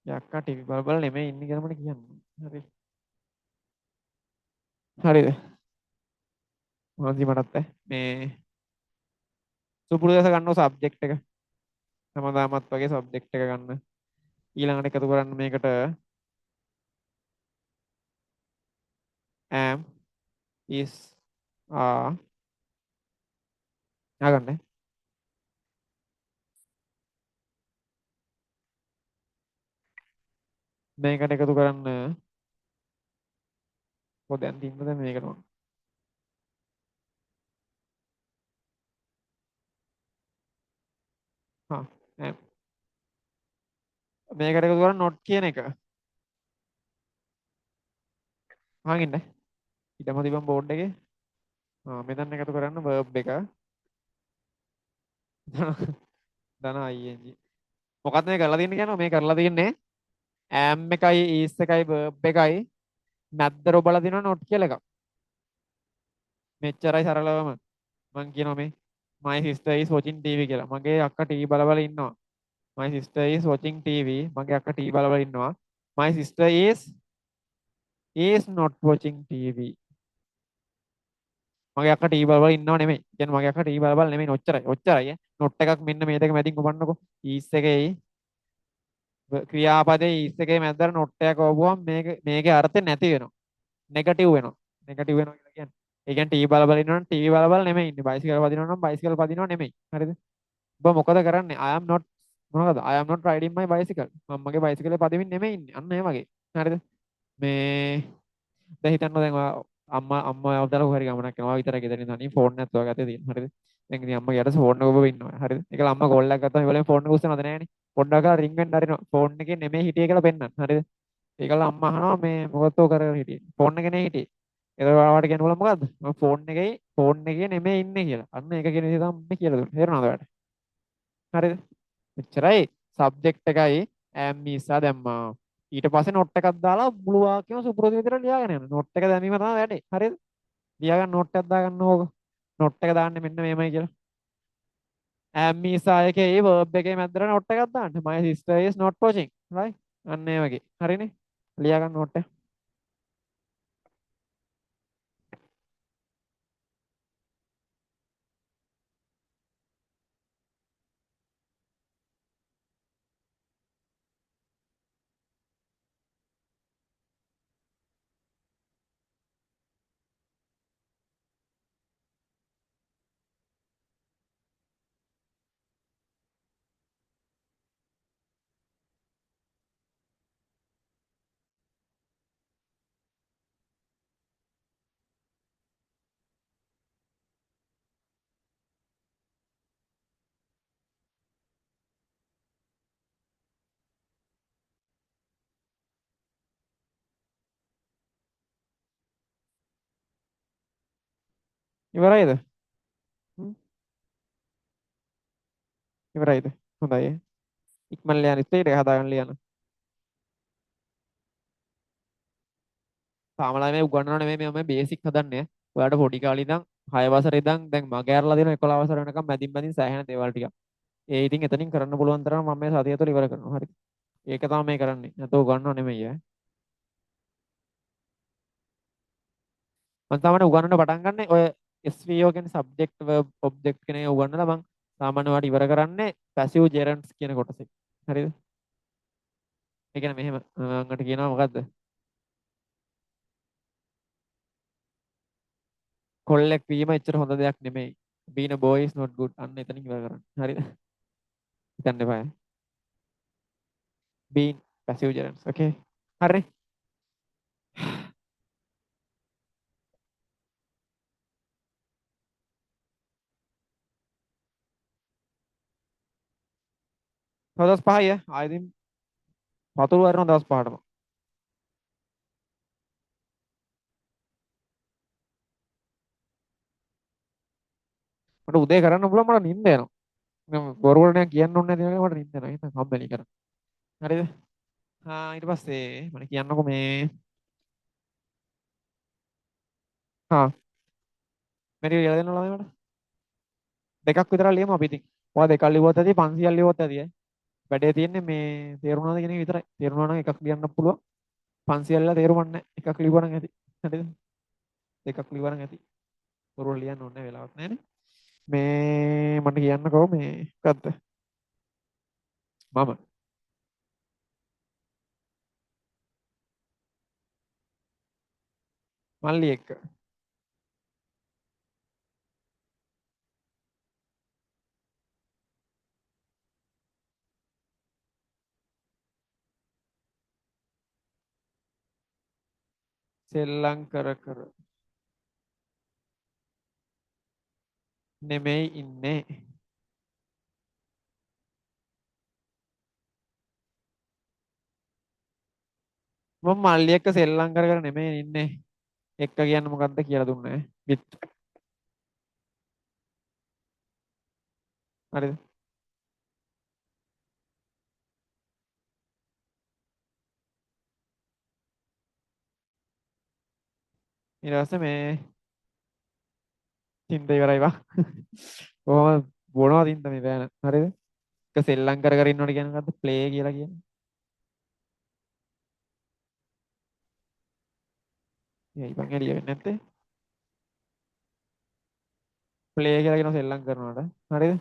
ඒ අක්කා ටීවී බල නෙමෙයි ඉන්නේ කියලා මට කියන්න. හරි. හරිද? මහන්සි මටත් මේ සුපුරුදස ගන්නව සබ්ජෙක්ට් එක. හැමදාමත් වගේ සබ්ජෙක්ට් එක ගන්න. ඊළඟට එකතු කරන්න මේකට am is are ගන්න. මේකට එකතු කරන්න දැන් තින්න දැන් මේකට ඕන. හා am. මේකට එකතු කරන්න not කියන එක. අහන් ඉන්න. ඊටම තිබන් බෝඩ් එකේ. මෙතන එකතු කරන්න verb එක. ධන ing. මොකක්ද මේ කරලා තින්නේ කියනවා මේ කරලා තින්නේ am එකයි is එකයි verb එකයි මැද්ද රොබලා දිනවා not කියලා එකක්. මෙච්චරයි සරලවම මම කියනවා මේ my sister is watching TV කියලා. මගේ අක්කා ටීවී බල ඉන්නවා. my sister is watching TV. මගේ අක්කා ටීවී බල ඉන්නවා. my sister is not watching TV. මගේ අක්කා ටීවී බල ඉන්නව නෙමෙයි. කියන්නේ මගේ අක්කා ටීවී බල නෙමෙයි ඔච්චරයි. නොට් එකක් මෙන්න මේ දෙක මැදින් උපන්නකො. is එකේ ක්‍රියාපදයේ is එකේ මැද්දට නොට් එකක් වවුවම මේකේ අර්ථය නැති වෙනවා. නෙගටිව් වෙනවා. නෙගටිව් වෙනවා කියලා කියන්නේ. ඒ කියන්නේ ටීවී බල ඉන්නවනම් ටීවී බල නෙමෙයි ඉන්නේ. බයිසිකල් පදිනවනම් බයිසිකල් පදිනව නෙමෙයි. හරිද? ඔබ මොකද කරන්නේ? I am not මොනවද? I am not riding my bicycle. මම මගේ බයිසිකලේ පදමින් නෙමෙයි ඉන්නේ. අන්න ඒ වගේ. හරිද? මේ දැන් හිතන්න දැන් අම්මා අවදාලා හරි ගමනක් යනවා විතරයි ගෙදරින් තනියම ෆෝන් නැත්තුව ගත්තේ තියෙන. හරිද? දැන් ඉතින් අම්මා යට ෆෝන් එක ඔබ ඉන්නවා. හරිද? ඒකල අම්මා කෝල් එකක් ගත්තාම ඉවලෙන් ෆෝන් එක උස්සනවද නැහනේ. පොඩ්ඩක් රින් වෙන්න අරිනවා. ෆෝන් එකේ නෙමෙයි හිටියේ කියලා පෙන්නන්න. හරිද? ඒකල අම්මා අහනවා මේ මොකද ඔය කරගෙන හිටියේ? ෆෝන් එකේ නේ හිටියේ. ඒක ඔයාලට කියනවල මොකද්ද? මම ෆෝන් එකේ නෙමෙයි ඉන්නේ කියලා. අන්න ඒක කියන විදිහ තමයි කියලා දුන්නේ. තේරුණාද ඔයාලට? හරිද? එච්චරයි සබ්ජෙක්ට් එකයි am ඉස්සා දැම්මා. ඊට පස්සේ නොට් එකක් දාලා මුළු වාක්‍යම සුපුරුදු විදිහට ලියාගෙන යන්න. නොට් එක දැමීම තමයි වැඩේ. හරිද? ලියාගන්න නොට් එකක් දාගන්න ඕක. නොට් එක දාන්නේ මෙන්න මේමයි කියලා. am ඉස්සා එකේ verb එකේ මැද්දට නොට් එකක් දාන්න. my sister is not watching. right? අන්න ඒ වගේ. හරිනේ? ලියාගන්න නොට් එක. ඉවරයිද? හ්ම්. ඉවරයිද? හොඳයි. ඉක්මන් ලියන්න ස්පීඩ් එක හදාගන්න ලියන්න. තාමලා මේ උගන්වනව නෙමෙයි මේ බේසික් හදන්නේ. ඔයාලට පොඩි කාලේ ඉඳන් 6 වසරේ ඉඳන් දැන් මග ඇරලා දෙන 11 වසර වෙනකම් මැදින් සෑහෙන දේවල් ටිකක්. ඒ ඉතින් එතනින් කරන්න පුළුවන් තරම් මම මේ සතිය තුළ ඉවර කරනවා. හරි. ඒක තමයි මේ කරන්නේ. නැතෝ උගන්වනව නෙමෙයි ඈ. මම තමයි උගන්වන්න පටන් ගන්න ඔය SVO කියන්නේ subject verb object කියන එක උගන්වලා මම සාමාන්‍ය වාට ඉවර කරන්නේ passive gerunds කියන කොටසෙන්. හරිද? ඒ කියන්නේ මෙහෙම අඟට කියනවා මොකද්ද? කොල්ලෙක් වීම එච්චර හොඳ දෙයක් නෙමෙයි. being a boy is not good. අන්න එතනින් ඉවර කරන්න. හරිද? හිතන්න එපා. being passive gerunds. okay. හරි. දවස් 5යි ආයෙත් පතුරු වරන දවස් 5ටම. මට උදේ කරන්න පුළුවන් මට නිින්ද යනවා. මම බොරුවට නෑ කියන්න ඕනේ නැති එක මට නිින්ද යනවා. ඒක කම්මැලි කරා. හරිද? ඊට පස්සේ මම කියන්නකො මේ මෙරි කියලා දෙන්න ළමයිට. දෙකක් විතර ලියමු අපි ඉතින්. ඔයා දෙකක් ලියුවත් ඇති 500ක් ලියුවත් ඇති ඈ. වැඩේ තියෙන්නේ මේ තේරුණාද කියන එක විතරයි. තේරුණා නම් එකක් ලියන්න පුළුවන්. 500ල්ලා තේරුමක් නැහැ. එකක් ලියුවා නම් ඇති. හරිද? දෙකක් ලියුවා නම් ඇති. බොරුව ලියන්න ඕනේ වෙලාවක් නැහැ නේ. මේ මට කියන්නකෝ මේ මොකද්ද? මම මල්ලි එක්ක සෙල්ලම් කර කර නෙමෙයි ඉන්නේ. මම මල්ලි එක්ක සෙල්ලම් කර කර නෙමෙයි ඉන්නේ. එක්ක කියන්නේ මොකද්ද කියලා දුන්නේ. බිත්. හරිද? ඊට පස්සේ මේ තින්ද ඉවරයි වා. කොහොම බොනවා තින්ද මේ බෑන. හරිද? එක සෙල්ලම් කර කර ඉන්නවට කියන්නේ මොකද්ද? ප්ලේ කියලා කියන්නේ. ඒයි බං එළිය වෙන්නේ නැත්තේ. ප්ලේ කියලා කියන සෙල්ලම් කරනවට. හරිද?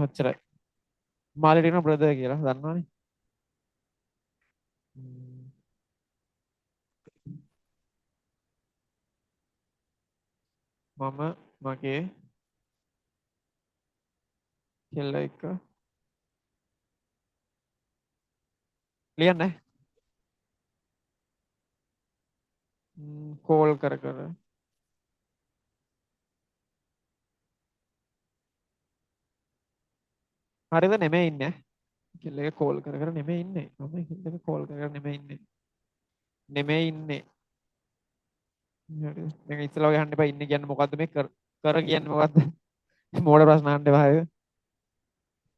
ඔච්චරයි. මාළට කියන බ්‍රදර් කියලා දන්නවනේ. මම මගේ කෙල්ල එක්ක ලියන්නේ කෝල් කර කර හරිද නෙමෙයි ඉන්නේ කෙල්ල එක කෝල් කර කර නෙමෙයි ඉන්නේ මම කෙල්ල එක කෝල් කර කර නෙමෙයි ඉන්නේ නෙමෙයි ඉන්නේ හරිද මේක ඉස්සලා වගේ අහන්න එපා ඉන්නේ කියන්නේ මොකද්ද මේ කර කියන්නේ මොකද්ද මෝඩ ප්‍රශ්න අහන්න එපා හරිද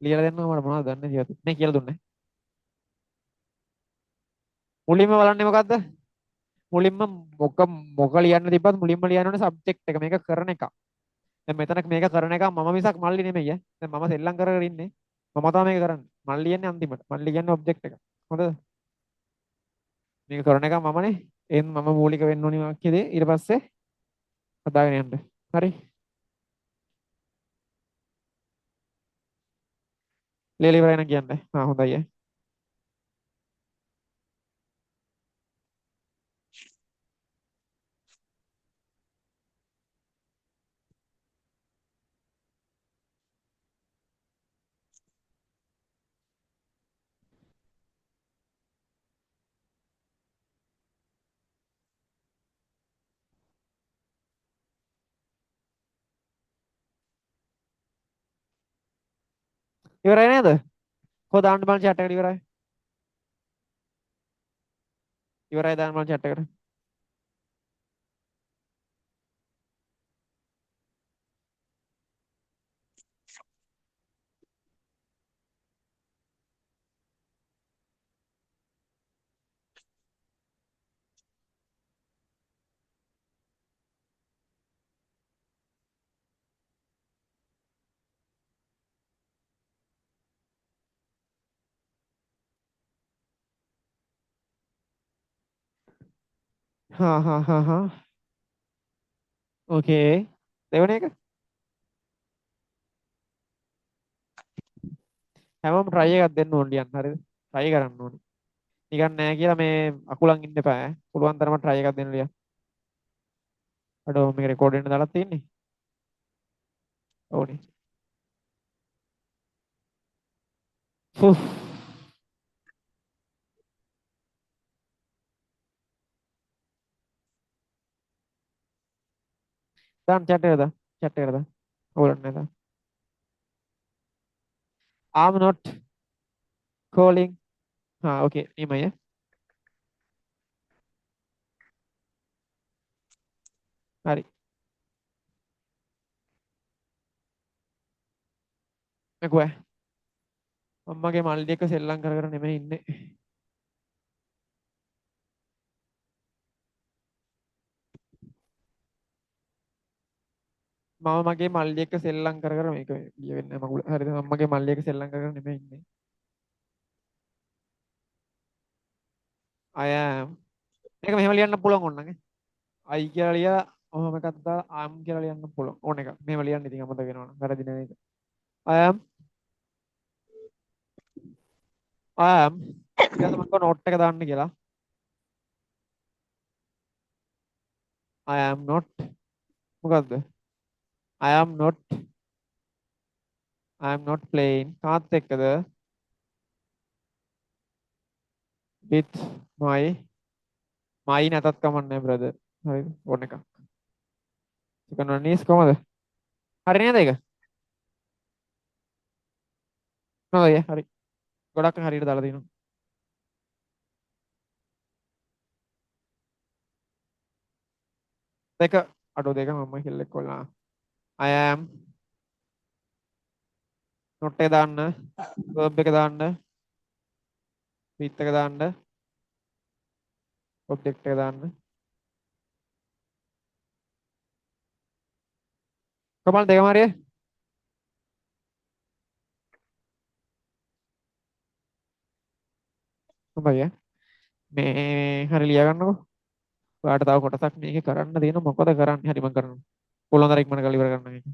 ලියලා දෙන්න මට මොනවද දන්නේ කියලා නේ කියලා දුන්නේ මුලින්ම බලන්නේ මොකද්ද මුලින්ම මොක ලියන්න තිබ්බත් මුලින්ම ලියන්න ඕනේ සබ්ජෙක්ට් එක මේක කරන එක දැන් මෙතන මේක කරන එක මම මිසක් මල්ලි නෙමෙයි ඈ දැන් මම සෙල්ලම් කර කර ඉන්නේ මම තමයි මේක කරන්නේ මල්ලි කියන්නේ අන්තිමට මල්ලි කියන්නේ ඔබ්ජෙක්ට් එක හොඳද මේක කරන එක මමනේ එහෙනම් මම මූලික වෙන්න ඕනි වාක්‍යයේ ඊට පස්සේ හදාගෙන යන්න හරි ලියලා ඉවරයි නම් කියන්න හොඳයි ඈ ඉවරයි නේද කොහොමද දාන්න බලන්න chat එකට ඉවරයි ඉවරයි දාන්න බලන්න chat එකට හා ඕකේ දෙවන එක හැමෝම try එකක් දෙන්න ඕන ලියන්න හරිද try කරන්න ඕනේ නිකන් නෑ කියලා මේ අකුලන් ඉන්න එපා ඈ පුළුවන් තරම try එකක් දෙන්න ලියන්න අඩෝ මේක රෙකෝඩ් වෙන්න දාලා තියෙන්නේ ඕනේ ෆු දාන්න chat එකට දාන්න chat එකට දාන්න ඕලන්නේ දාන්න I'm not calling. Okay. නියමයි. හරි. මකුවා. අම්මගේ මල්ලි එක්ක සෙල්ලම් කර කර නෙමෙයි ඉන්නේ. මම මගේ මල්ලි එක්ක සෙල්ලම් කර කර මේක ලියවෙන්නේ මගුල. හරිද? අම්මගේ මල්ලි එක්ක සෙල්ලම් කර කර නෙමෙයි ඉන්නේ. I am. මේක මෙහෙම ලියන්න පුළුවන් ඕනනම්. I කියලා ලියලා ඔහොම එකක් දාලා am කියලා ලියන්න පුළුවන්. ඕන එක. මෙහෙම ලියන්න ඉතින් අමතක වෙනවනම්. වැරදි නෙවෙයි. I am. I am. ඊට මම නෝට් එක දාන්න කියලා. I am not. මොකද්ද? I am not. I am not playing. කාත් එක්කද? With my නැතත් කමන්නේ brother. හරිද? ඕන එකක්. chicken onions කොහමද? හරි නේද ඒක? හොඳයි හරි. ගොඩක් හරියට දාලා දිනවා. දෙක අඩෝ දෙක මම හිල්ලෙක් කොල්ලා. I am not එක දාන්න. verb එක දාන්න. with එක දාන්න. object එක දාන්න. කමල් දෙකම හරිය. හොඳයි. මේ හරි ලියා ගන්නකො. ඔයාලට තව කොටසක් මේකේ කරන්න දෙන මොකද කරන්නේ? හරි මම කරනවා. පුළුවන් තරම් ඉක්මනට කරලා ඉවර කරන්න මේක.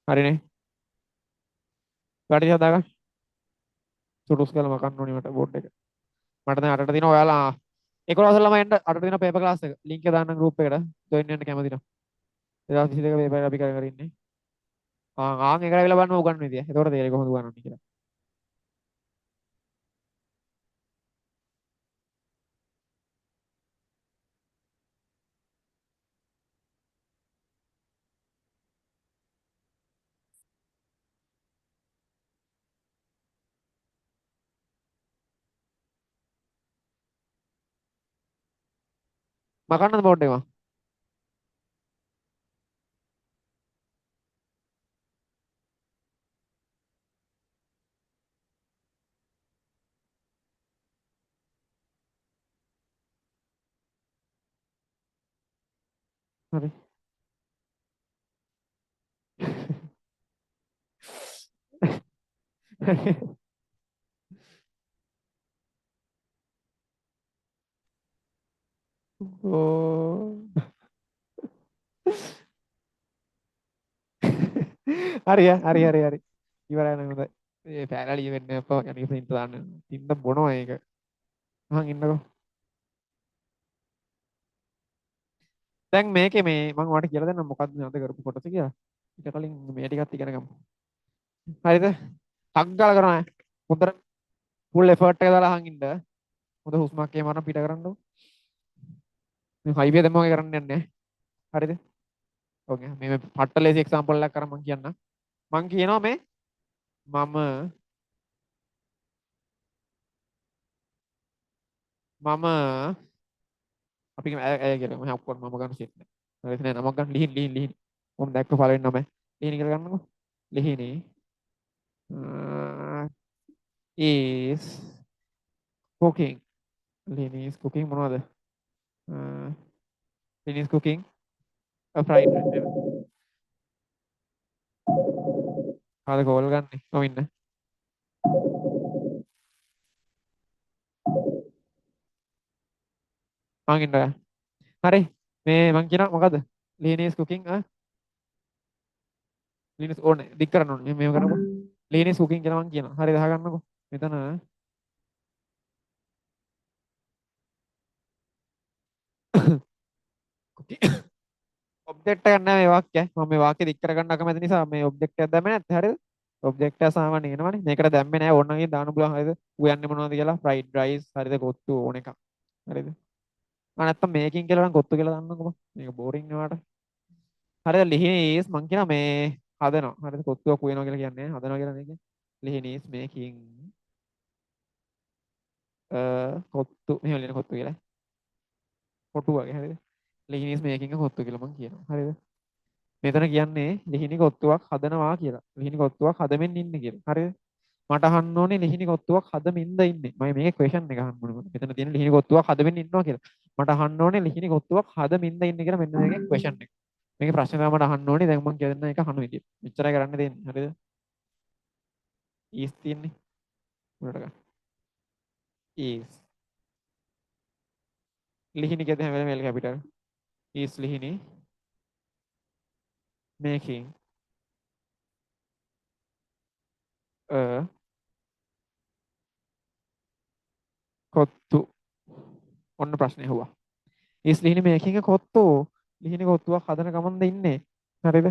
හරිනේ. ඔයාලට හදාගන්න. සුඩුස් කරලා මකන්න ඕනේ මට බෝඩ් එක. මට දැන් අටට දින ඔයාලා 11 ළමයි එන්න අටට දින පේපර් ක්ලාස් එක. ලින්ක් එක දාන්න ගෲප් එකට. ජොයින් වෙන්න කැමති නම්. 2022 පේපර් අපි කර කර ඉන්නේ. ආන් එකට ඇවිල්ලා බලන්න උගන්වන විදිය. එතකොට තේරෙයි කොහොමද උගන්වන්නේ කියලා. මකන්නද බෝඩ් එක? හරි. ඕ. හරි. ඉවරයි නම් හොඳයි. ඒ පැරලිය වෙන්න එපා. යන්නේ ප්‍රින්ට් දාන්න. තින්න බොනවා ඒක. අහන් ඉන්නකෝ. දැන් මේකේ මේ මම ඔයාලට කියලා දෙන්නම් මොකක්ද මේ අද කරපු කොටස කියලා. ඊට කලින් මේ ටිකත් ඉගෙන ගමු. හරිද? ටක් ගාලා කරනවා. හොඳට ෆුල් එෆර්ට් එක දාලා අහන් ඉන්න. හොඳ හුස්මක් එහෙම අරන් පිට කරන්න. මේ හයිවේ දැම්ම වගේ කරන්න යන්නේ. හරිද? ඕකේ. මේ පට්ට ලේසි එක්සැම්පල් එකක් කරන් මම කියන්නම්. මම කියනවා මේ මම අපි ඇය කියලා මම ඔක්කොම මම ගන්න ෂිට් නෑ. හරිද නෑ නමක් ගන්න ලිහින්. මම දැක්ක පළවෙනි නම. ලිහින් කියලා ගන්නකො. ලිහිනේ is cooking. Lin is cooking මොනවද? Lin is cooking a fried rice. කාද කෝල් ගන්නේ? කොහොම ඉන්න? මං ඉන්නවා. හරි. මේ මං කියනවා මොකද්ද? Lin is cooking a Lin is ඕනේ. දික් කරන්න ඕනේ. මේව කරනකො. Lin is cooking කියලා මං කියනවා. හරි දහගන්නකො. මෙතන ඔබ්ජෙක්ට් එකක් නැහැ මේ වාක්‍යය. මම මේ වාක්‍ය දික් කරගන්න අකමැති නිසා මේ ඔබ්ජෙක්ට් එකක් දැම්මේ නැත්නම් හරිද? ඔබ්ජෙක්ට් එක සාමාන්‍ය එනවනේ. මේකට දැම්මේ නැහැ. ඕනනම් ඒක දාන්න පුළුවන් හරිද? උයන්නේ මොනවද කියලා fried rice හරිද? කොත්තු ඕන එකක්. හරිද? නැත්තම් මේකින් කියලා නම් කොත්තු කියලා දාන්නකෝ. මේක බෝරින් නේ වාට. හරිද ලිහිණි is මං කියනවා මේ හදනවා. හරිද කොත්තුවක් උයනවා කියලා කියන්නේ හදනවා කියලා නේ කියන්නේ. ලිහිණි is making කොත්තු මෙහෙම ලියන කොත්තු කියලා. කොටු වගේ හරිද? ලිහිණි is making කොත්තු කියලා මං කියනවා. හරිද? මෙතන කියන්නේ ලිහිණි කොත්තුවක් හදනවා කියලා. ලිහිණි කොත්තුවක් හදමින් ඉන්නේ කියලා. හරිද? මට අහන්න ඕනේ ලිහිණි කොත්තුවක් හදමින්ද ඉන්නේ. මම මේකේ ක්වෙස්චන් එක අහන්න ඕනේ. මෙතන තියෙන ලිහිණි කොත්තුවක් හදමින් ඉන්නවා කියලා. මට අහන්න ඕනේ ලිහිණි කොත්තුවක් හදමින්ද ඉන්නේ කියලා මෙන්න මේකේ ක්වෙස්චන් එක. මේකේ ප්‍රශ්න තමයි මට අහන්න ඕනේ. දැන් මම කියන එක අහන විදිය. මෙච්චරයි කරන්න දෙන්නේ. හරිද? ඊස් තියෙන්නේ. උඩට ගන්න. ඊස්. ලිහිණි කියද හැම වෙලේම L capital. Is Lihini making a kottu. ඔන්න ප්‍රශ්නේ අහුවා. ඊස් ලිහිණි making a කොත්තු. ලිහිණි කොත්තුවක් හදන ගමන්ද ඉන්නේ. හරිද?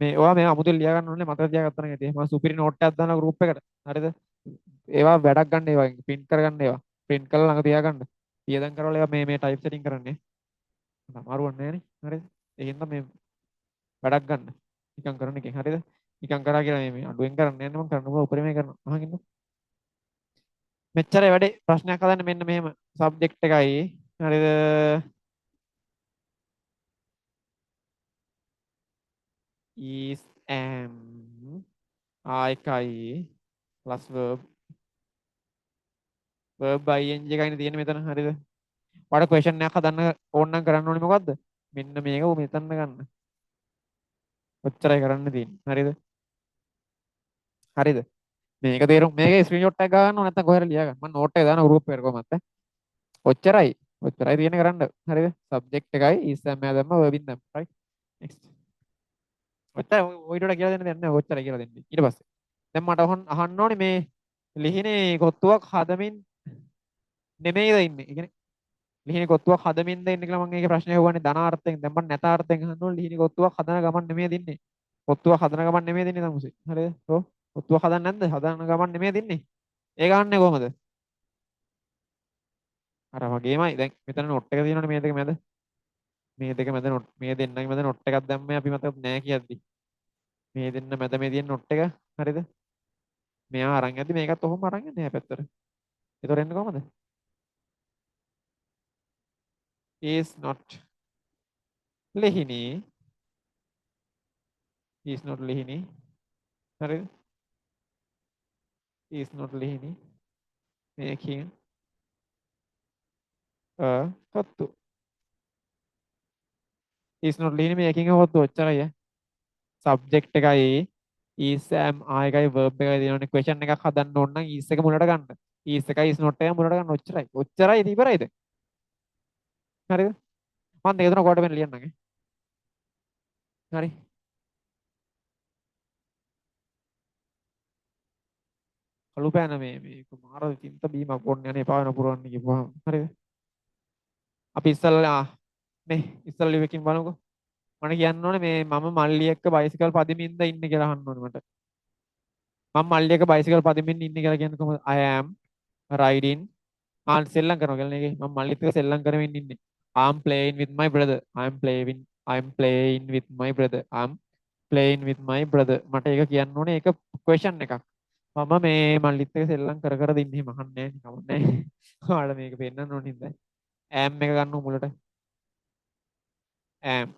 මේ ඔයා මේ අමුතුවෙන් ලියා ගන්න ඕනේ මතක තියාගත්තා නම් ඇති. මම සුපිරි නෝට් එකක් දානවා group එකට. හරිද? ඒවා වැඩක් ගන්න ඒවා print කරගන්න ඒවා. print කරලා ළඟ තියාගන්න. පියදම් කරවල ඒවා මේ type setting කරන්නේ. අමාරුවක් නැහැ නේ. හරිද? ඒ හින්දා මේ වැඩක් ගන්න. නිකන් කරන එකෙන් හරිද? නිකන් කරා කියලා මේ අඩුවෙන් කරන්නේ නැහැ මම කරන්න පුළුවන් උපරිමයෙන් කරනවා. අහන් ඉන්න. මෙච්චරයි වැඩේ. ප්‍රශ්නයක් හදන්න මෙන්න මෙහෙම subject එකයි. හරිද? is am එකයි plus verb ing එකයිනේ තියෙන්නේ මෙතන හරිද? ඔයාලට question එකක් හදන්න ඕන නම් කරන්න ඕනේ මොකද්ද? මෙන්න මේක මෙතන ගන්න. ඔච්චරයි කරන්න තියෙන්නේ. හරිද? හරිද? මේක තේරුම් මේක ස්ක්‍රීන්ෂොට් එකක් ගන්න ඕන නැත්නම් කොහෙර ලියා ගන්න. මම නෝට් එක දාන ගෲප් එකට කොහමද? ඔච්චරයි. ඔච්චරයි තියෙන කරන්න. හරිද? සබ්ජෙක්ට් එකයි is am එක දැම්ම verb in දැම්ම. right? next. ඔච්චරයි ඔයිට වඩා කියලා දෙන්න දෙයක් නැහැ. ඔච්චරයි කියලා දෙන්නේ. ඊට පස්සේ දැන් මට අහන්න ඕනේ මේ ලිහිනේ කොත්තුවක් හදමින් නෙමෙයිද ඉන්නේ. ඒ කියන්නේ ලිහිනේ කොත්තුවක් හදමින්ද ඉන්නේ කියලා මම ඒකේ ප්‍රශ්නේ අහුවන්නේ ධනාර්ථයෙන්. දැන් මම නැතාර්ථයෙන් අහන්න ඕනේ ලිහිනේ කොත්තුවක් හදන ගමන් නෙමෙයිද ඉන්නේ. කොත්තුවක් හදන ගමන් නෙමෙයිද ඉන්නේ තමුසේ. හරිද? ඔව්. කොත්තුවක් හදන්නේ නැද්ද? හදන ගමන් නෙමෙයිද ඉන්නේ. ඒක අහන්නේ කොහමද? අර වගේමයි. දැන් මෙතන නෝට් එක තියෙනවනේ මේ දෙක මැද. මේ දෙක මැද නෝට් මේ දෙන්නගේ මැද නෝට් එකක් දැම්මේ අපි මතක නෑ කියද්දි. මේ දෙන්න මැද මේ තියෙන නෝට් එක හරිද? මෙයා අරන් යද්දි මේකත් ඔහොම අරන් යන්නේ එහා පැත්තට. ඒතොර එන්නේ කොහමද? is not Lihini is not ලිහිනි හරිද? is not Lihini making a kottu. is not Lihini making a kottu ඔච්චරයි ඈ. subject එකයි is am එකයි verb එකයි තියෙනවනේ question එකක් හදන්න ඕන නම් is එක මුලට ගන්න. is එකයි is not එක මුලට ගන්න ඔච්චරයි. ඔච්චරයි ඉවරයිද? හරිද? මම දෙක තුන කොට වෙන ලියන්නම් ඈ. හරි. කළු පෑන මේක මාර චින්ත බීමක් ඕන්න යන්නේ එපා වෙන පුරවන්න කිව්වහම. හරිද? අපි ඉස්සල්ලා නේ ඉස්සල්ලා ලියකින් බලමුකෝ. මට කියන්න ඕනේ මේ මම මල්ලි එක්ක බයිසිකල් පදිමින්ද ඉන්නේ කියලා අහන්න ඕනේ මට. මම මල්ලි එක්ක බයිසිකල් පදිමින් ඉන්නේ කියලා කියන්නේ කොහොමද? I am riding සෙල්ලම් කරනවා කියලා නේ. මම මල්ලිත් එක්ක සෙල්ලම් කරමින් ඉන්නේ. I'm playing with my brother. I'm playing with my brother. I'm playing with my brother. මට ඒක කියන්න ඕනේ ඒක question එකක්. මම මේ මල්ලිත් එක්ක සෙල්ලම් කර කර දින්නේ මහන්නේ නැහැ නෑ. ඔයාලා මේක පෙන්නන්න ඕනේ නේද? am එක ගන්න මුලට. am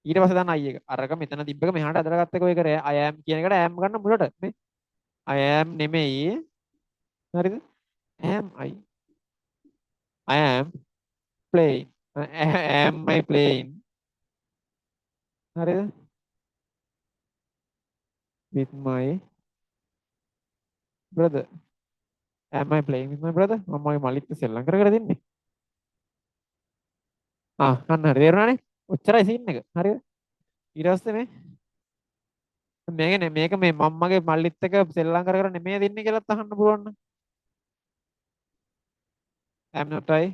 ඊට පස්සේ දාන්න I එක. අරක මෙතන තිබ්බ එක මෙහාට ඇදලා ගත්ත එක ඔය කරේ. I am කියන එකට am ගන්න මුලට. නේ? I am නෙමෙයි. හරිද? am I am playing. am I playing? හරිද? with my brother. am I playing with my brother? මම මගේ මල්ලිත් එක්ක සෙල්ලම් කර කර දින්නේ. අන්න හරි තේරුණානේ? ඔච්චරයි සීන් එක. හරිද? ඊට පස්සේ මේක මේ මම්මගේ මල්ලිත් එක්ක සෙල්ලම් කර කර නෙමෙයි දින්නේ කියලාත් අහන්න පුළුවන් නම්. am not I?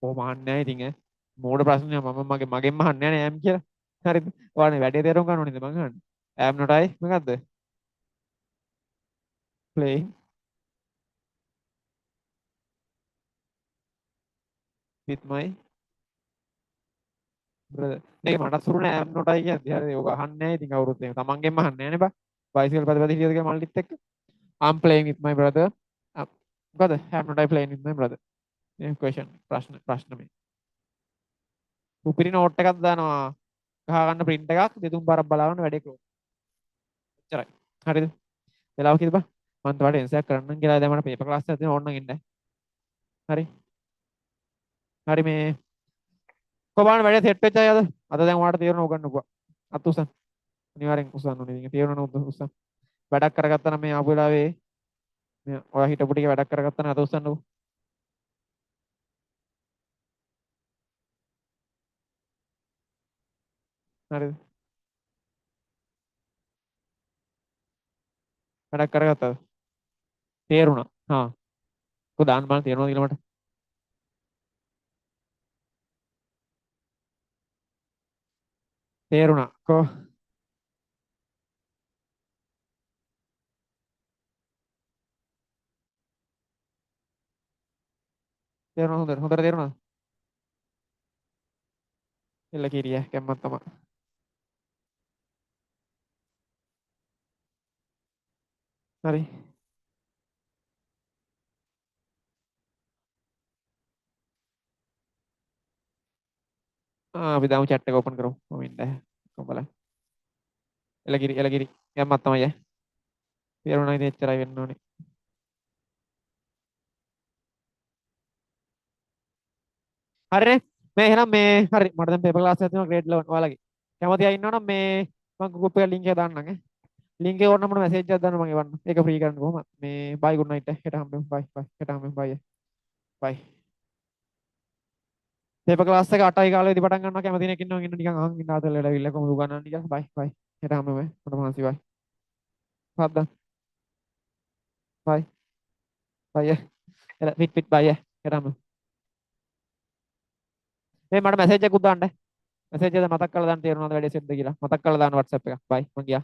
කොහොම අහන්නේ නැහැ ඉතින් ඈ. මෝඩ ප්‍රශ්නයක් මගෙන්ම අහන්නේ නැහැ am කියලා. හරිද? ඔයානේ වැඩේ තේරුම් ගන්න ඕනේද මං අහන්නේ. am not I මොකද්ද? playing with my මේක මට සුරු නෑ නෝටයි කියන්නේ. හරි ඔක අහන්නේ නැහැ ඉතින් කවුරුත් එහෙම. තමන්ගෙන්ම අහන්නේ නැහැ නේ බා. බයිසිකල් පද හිටියද කියලා මල්ලිත් එක්ක. I'm playing with my brother. මොකද have not I playing with my brother. මේ question ප්‍රශ්න මේ. උපිරි නෝට් එකක් දානවා. ගහ ගන්න print එකක් දෙතුන් පාරක් බලාගෙන වැඩේ ක්ලෝස්. එච්චරයි. හරිද? වෙලාව කීයද බා? මම තවට එන්සර් කරන්නම් කියලා දැන් මට පේපර් ක්ලාස් එකක් තියෙනවා ඕනනම් එන්න. හරි. හරි මේ කොබාන වැඩේ සෙට් වෙච්ච අයද? අද දැන් ඔයාලට තේරෙනව උගන්නපුවා. අත උසන්. අනිවාර්යෙන් උසන් ඕනේ. ඉතින් තේරෙනව උසන්. වැඩක් කරගත්තා නම් මේ ආපු වෙලාවේ මේ ඔයා හිටපු ටික වැඩක් කරගත්තා නම් අත උස්සන්නකෝ. හරිද? වැඩක් කරගත්තද? තේරුණා. හා. කො දාන්න බලන්න තේරෙනවද කියලා මට? තේරුණා. කො තේරුණා හොඳට තේරුණා. එල්ල කිරිය කැම්මක් තමයි. හරි. අපි දාමු chat එක open කරමු. මම ඉන්නේ. කොහොම බලන්න. එල්ල කිරි කැම්මක් තමයි ඈ. තේරුණා ඉතින් එච්චරයි වෙන්න ඕනේ. හරිනේ. මේ එහෙනම් මේ හරි මට දැන් පේපර් ක්ලාස් එකක් තියෙනවා grade 11 ඔයාලගේ. කැමති අය ඉන්නවනම් මේ මම group එකට link එක දාන්නම් ඈ. link එක ඕනනම් මට message එකක් දාන්න මම එවන්නම්. ඒක free කරන්න කොහොමද? මේ bye good night හෙට හම්බෙමු. bye bye හෙට හම්බෙමු bye bye. පේපර් ක්ලාස් එක 8යි කාලේදී පටන් ගන්නවා කැමති කෙනෙක් ඉන්නවා ඉන්න නිකන් අහන් ඉන්න ආතල් වැඩ ඇවිල්ලා කොහොමද උගන්නන්නේ කියලා. bye bye හෙට හම්බෙමු. මට මහන්සි bye. හද්දා bye bye. එල පිට bye හෙට හම්බෙමු. මේ මට message එකක් උදාන්න. message එක මතක් කරලා දාන්න තේරුණාද වැඩේ සෙට්ද කියලා. මතක් කරලා දාන්න WhatsApp එක. bye මං ගියා.